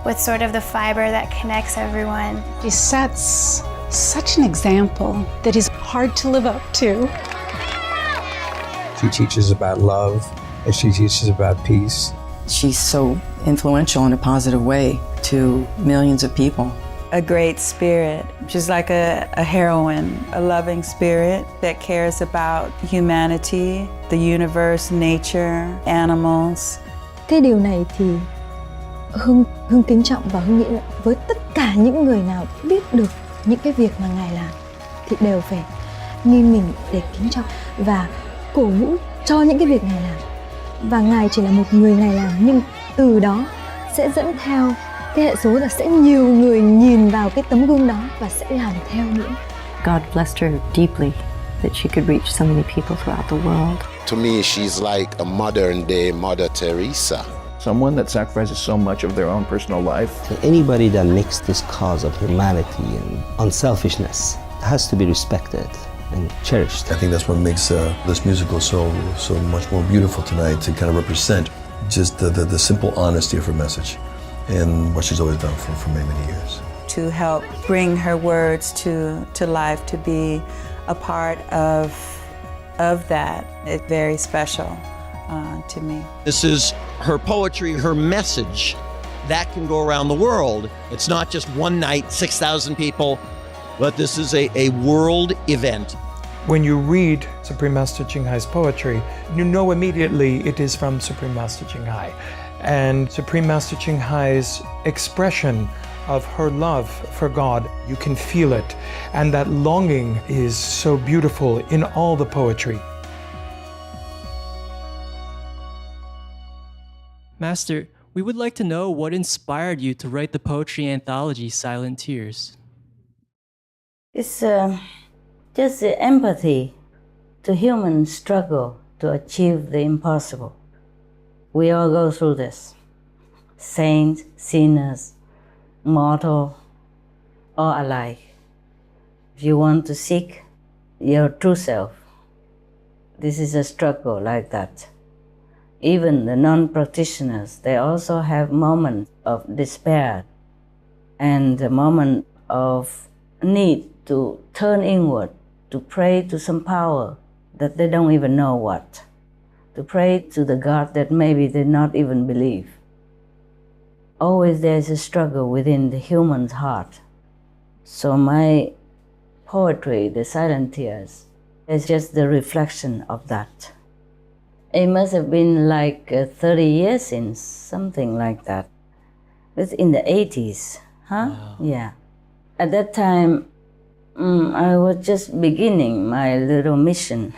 with sort of the fiber that connects everyone. She sets such an example that is hard to live up to. She teaches about love and she teaches about peace. She's so influential in a positive way to millions of people. A great spirit. She's like a heroine, a loving spirit that cares about humanity, the universe, nature, animals. Cái điều này thì Hương kính trọng và Hương nghĩ là với tất cả những người nào biết được những cái việc mà Ngài làm thì đều phải nghiêng mình để kính trọng và cổ vũ cho những cái việc Ngài làm. Và Ngài chỉ là một người Ngài làm, nhưng từ đó sẽ dẫn theo cái hệ số là sẽ nhiều người nhìn vào cái tấm gương đó và sẽ làm theo nữa. God blessed her deeply that she could reach so many people throughout the world. To me, she's like a modern day Mother Teresa. Someone that sacrifices so much of their own personal life. Anybody that makes this cause of humanity and unselfishness has to be respected and cherished. I think that's what makes this musical so much more beautiful tonight, to kind of represent just the simple honesty of her message and what she's always done for many, many years. To help bring her words to life, to be a part of that, it's very special to me. This is her poetry, her message, that can go around the world. It's not just one night, 6,000 people, but this is a world event. When you read Supreme Master Ching Hai's poetry, you know immediately it is from Supreme Master Ching Hai. And Supreme Master Ching Hai's expression of her love for God, you can feel it. And that longing is so beautiful in all the poetry. Master, we would like to know what inspired you to write the poetry anthology Silent Tears. It's just the empathy to human struggle to achieve the impossible. We all go through this. Saints, sinners, mortal, all alike. If you want to seek your true self, this is a struggle like that. Even the non-practitioners, they also have moments of despair and a moment of need to turn inward, to pray to some power that they don't even know what, to pray to the God that maybe they not even believe. Always there's a struggle within the human's heart. So my poetry, The Silent Tears, is just the reflection of that. It must have been like 30 years since, something like that. It's in the 80s, huh? Wow. Yeah. At that time, I was just beginning my little mission,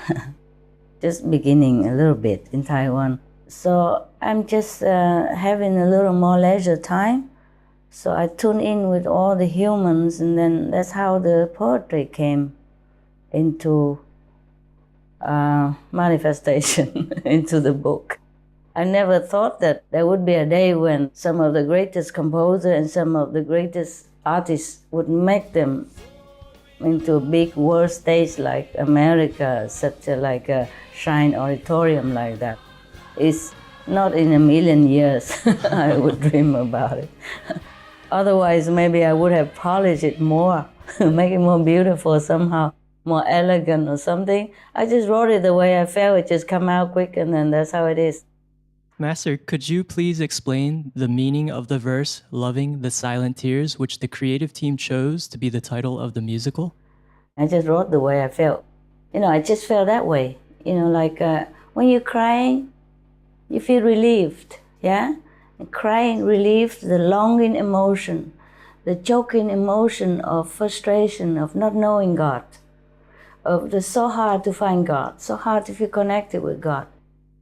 just beginning a little bit in Taiwan. So I'm just having a little more leisure time. So I tune in with all the humans, and then that's how the poetry came into manifestation into the book. I never thought that there would be a day when some of the greatest composers and some of the greatest artists would make them into a big world stage like America, such like a Shrine Auditorium like that. It's not in a million years I would dream about it. Otherwise, maybe I would have polished it more, make it more beautiful somehow, more elegant or something. I just wrote it the way I felt. It just come out quick, and then that's how it is. Master, could you please explain the meaning of the verse, Loving the Silent Tears, which the creative team chose to be the title of the musical? I just wrote the way I felt. I just felt that way. Like when you're crying, you feel relieved, yeah? And crying relieves the longing emotion, the choking emotion of frustration, of not knowing God, of the so hard to find God, so hard to feel connected with God.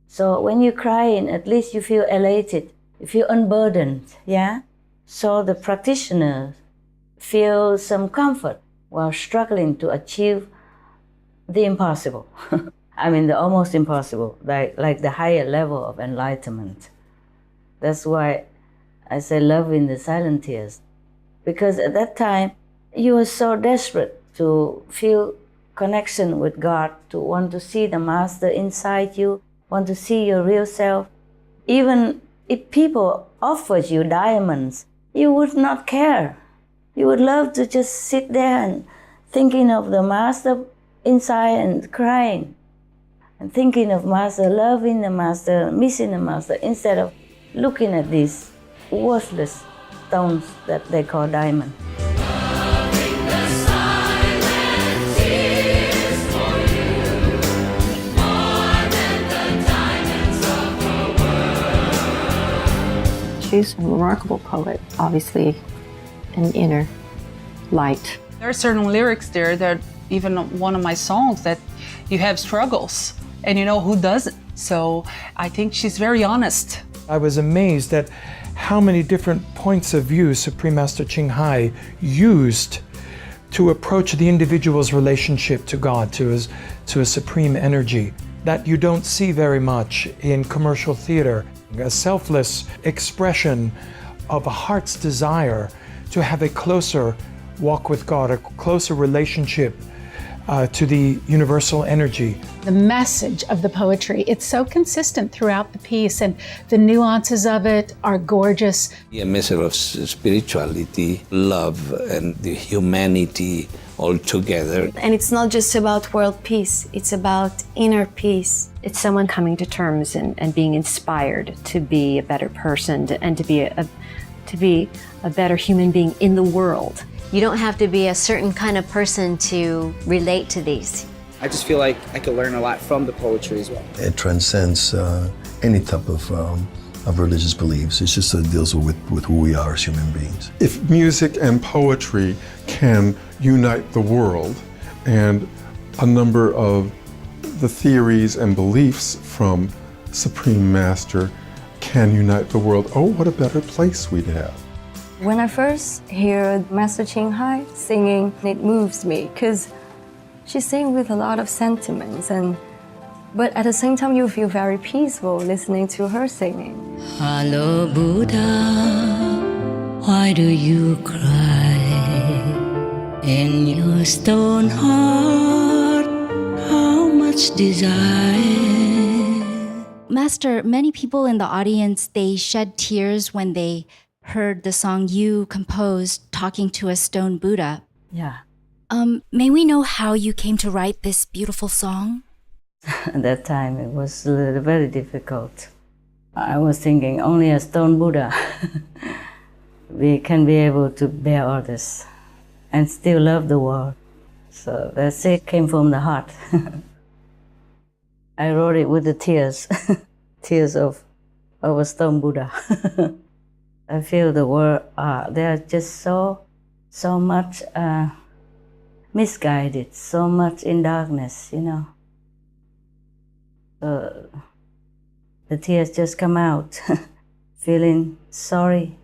So when you're crying, at least you feel elated, you feel unburdened, yeah? So the practitioner feels some comfort while struggling to achieve the impossible. I mean, the almost impossible, like the higher level of enlightenment. That's why I say loving the silent tears. Because at that time, you were so desperate to feel connection with God, to want to see the Master inside you, want to see your real self. Even if people offered you diamonds, you would not care. You would love to just sit there and thinking of the Master inside and crying. And thinking of Master, loving the Master, missing the Master, instead of looking at these worthless stones that they call diamond. She's a remarkable poet, obviously an inner light. There are certain lyrics there that even one of my songs that you have struggles, and who doesn't? So I think she's very honest. I was amazed at how many different points of view Supreme Master Ching Hai used to approach the individual's relationship to God, to a supreme energy that you don't see very much in commercial theater. A selfless expression of a heart's desire to have a closer walk with God, a closer relationship to the universal energy. The message of the poetry, it's so consistent throughout the piece, and the nuances of it are gorgeous. A message of spirituality, love, and the humanity all together. And it's not just about world peace, it's about inner peace. It's someone coming to terms and being inspired to be a better person and to be a better human being in the world. You don't have to be a certain kind of person to relate to these. I just feel like I could learn a lot from the poetry as well. It transcends any type of religious beliefs. It just deals with who we are as human beings. If music and poetry can unite the world, and a number of the theories and beliefs from Supreme Master can unite the world, oh, what a better place we'd have. When I first hear Master Ching Hai singing, it moves me because she sings with a lot of sentiments, but at the same time you feel very peaceful listening to her singing. Hello Buddha, why do you cry? In your stone heart, how much desire? Master, many people in the audience, they shed tears when they heard the song you composed, Talking to a Stone Buddha. Yeah. May we know how you came to write this beautiful song? At that time, it was very difficult. I was thinking only a stone Buddha we can be able to bear all this and still love the world. So that's it, came from the heart. I wrote it with the tears, tears of a stone Buddha. I feel the world, they are just so much misguided, so much in darkness, you know. The tears just come out, feeling sorrow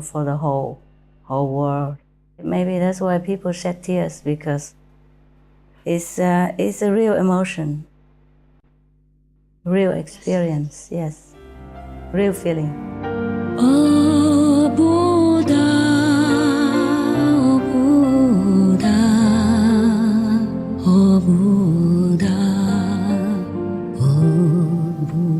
for the whole world. Maybe that's why people shed tears, because it's a real emotion, real experience, yes, real feeling. Oh Buddha, oh Buddha, oh Buddha, oh Buddha.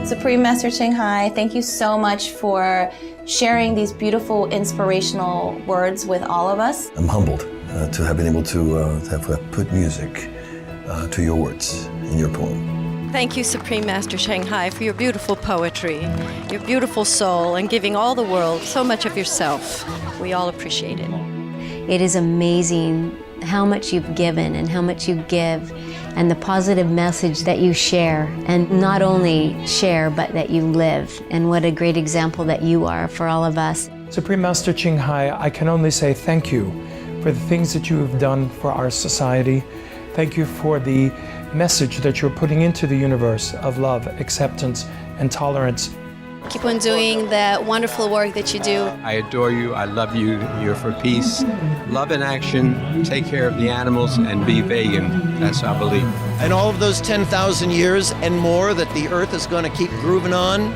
Supreme Master Ching Hai, thank you so much for sharing these beautiful, inspirational words with all of us. I'm humbled to have been able to have put music to your words in your poem. Thank you, Supreme Master Ching Hai, for your beautiful poetry, your beautiful soul, and giving all the world so much of yourself. We all appreciate it. It is amazing how much you've given and how much you give, and the positive message that you share, and not only share, but that you live. And what a great example that you are for all of us. Supreme Master Ching Hai, I can only say thank you for the things that you have done for our society, Thank you for the message that you're putting into the universe of love, acceptance, and tolerance. Keep on doing the wonderful work that you do. I adore you. I love you. You're for peace. Love in action. Take care of the animals and be vegan. That's our belief. And all of those 10,000 years and more that the earth is going to keep grooving on,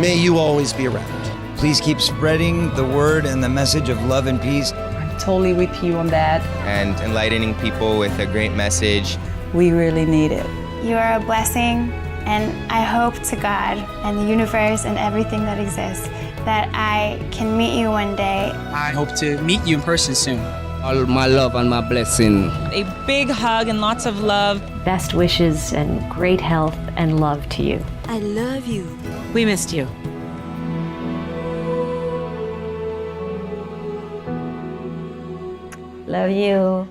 may you always be around. Please keep spreading the word and the message of love and peace. I'm totally with you on that. And enlightening people with a great message. We really need it. You are a blessing, and I hope to God and the universe and everything that exists that I can meet you one day. I hope to meet you in person soon. All my love and my blessing. A big hug and lots of love. Best wishes and great health and love to you. I love you. We missed you. Love you.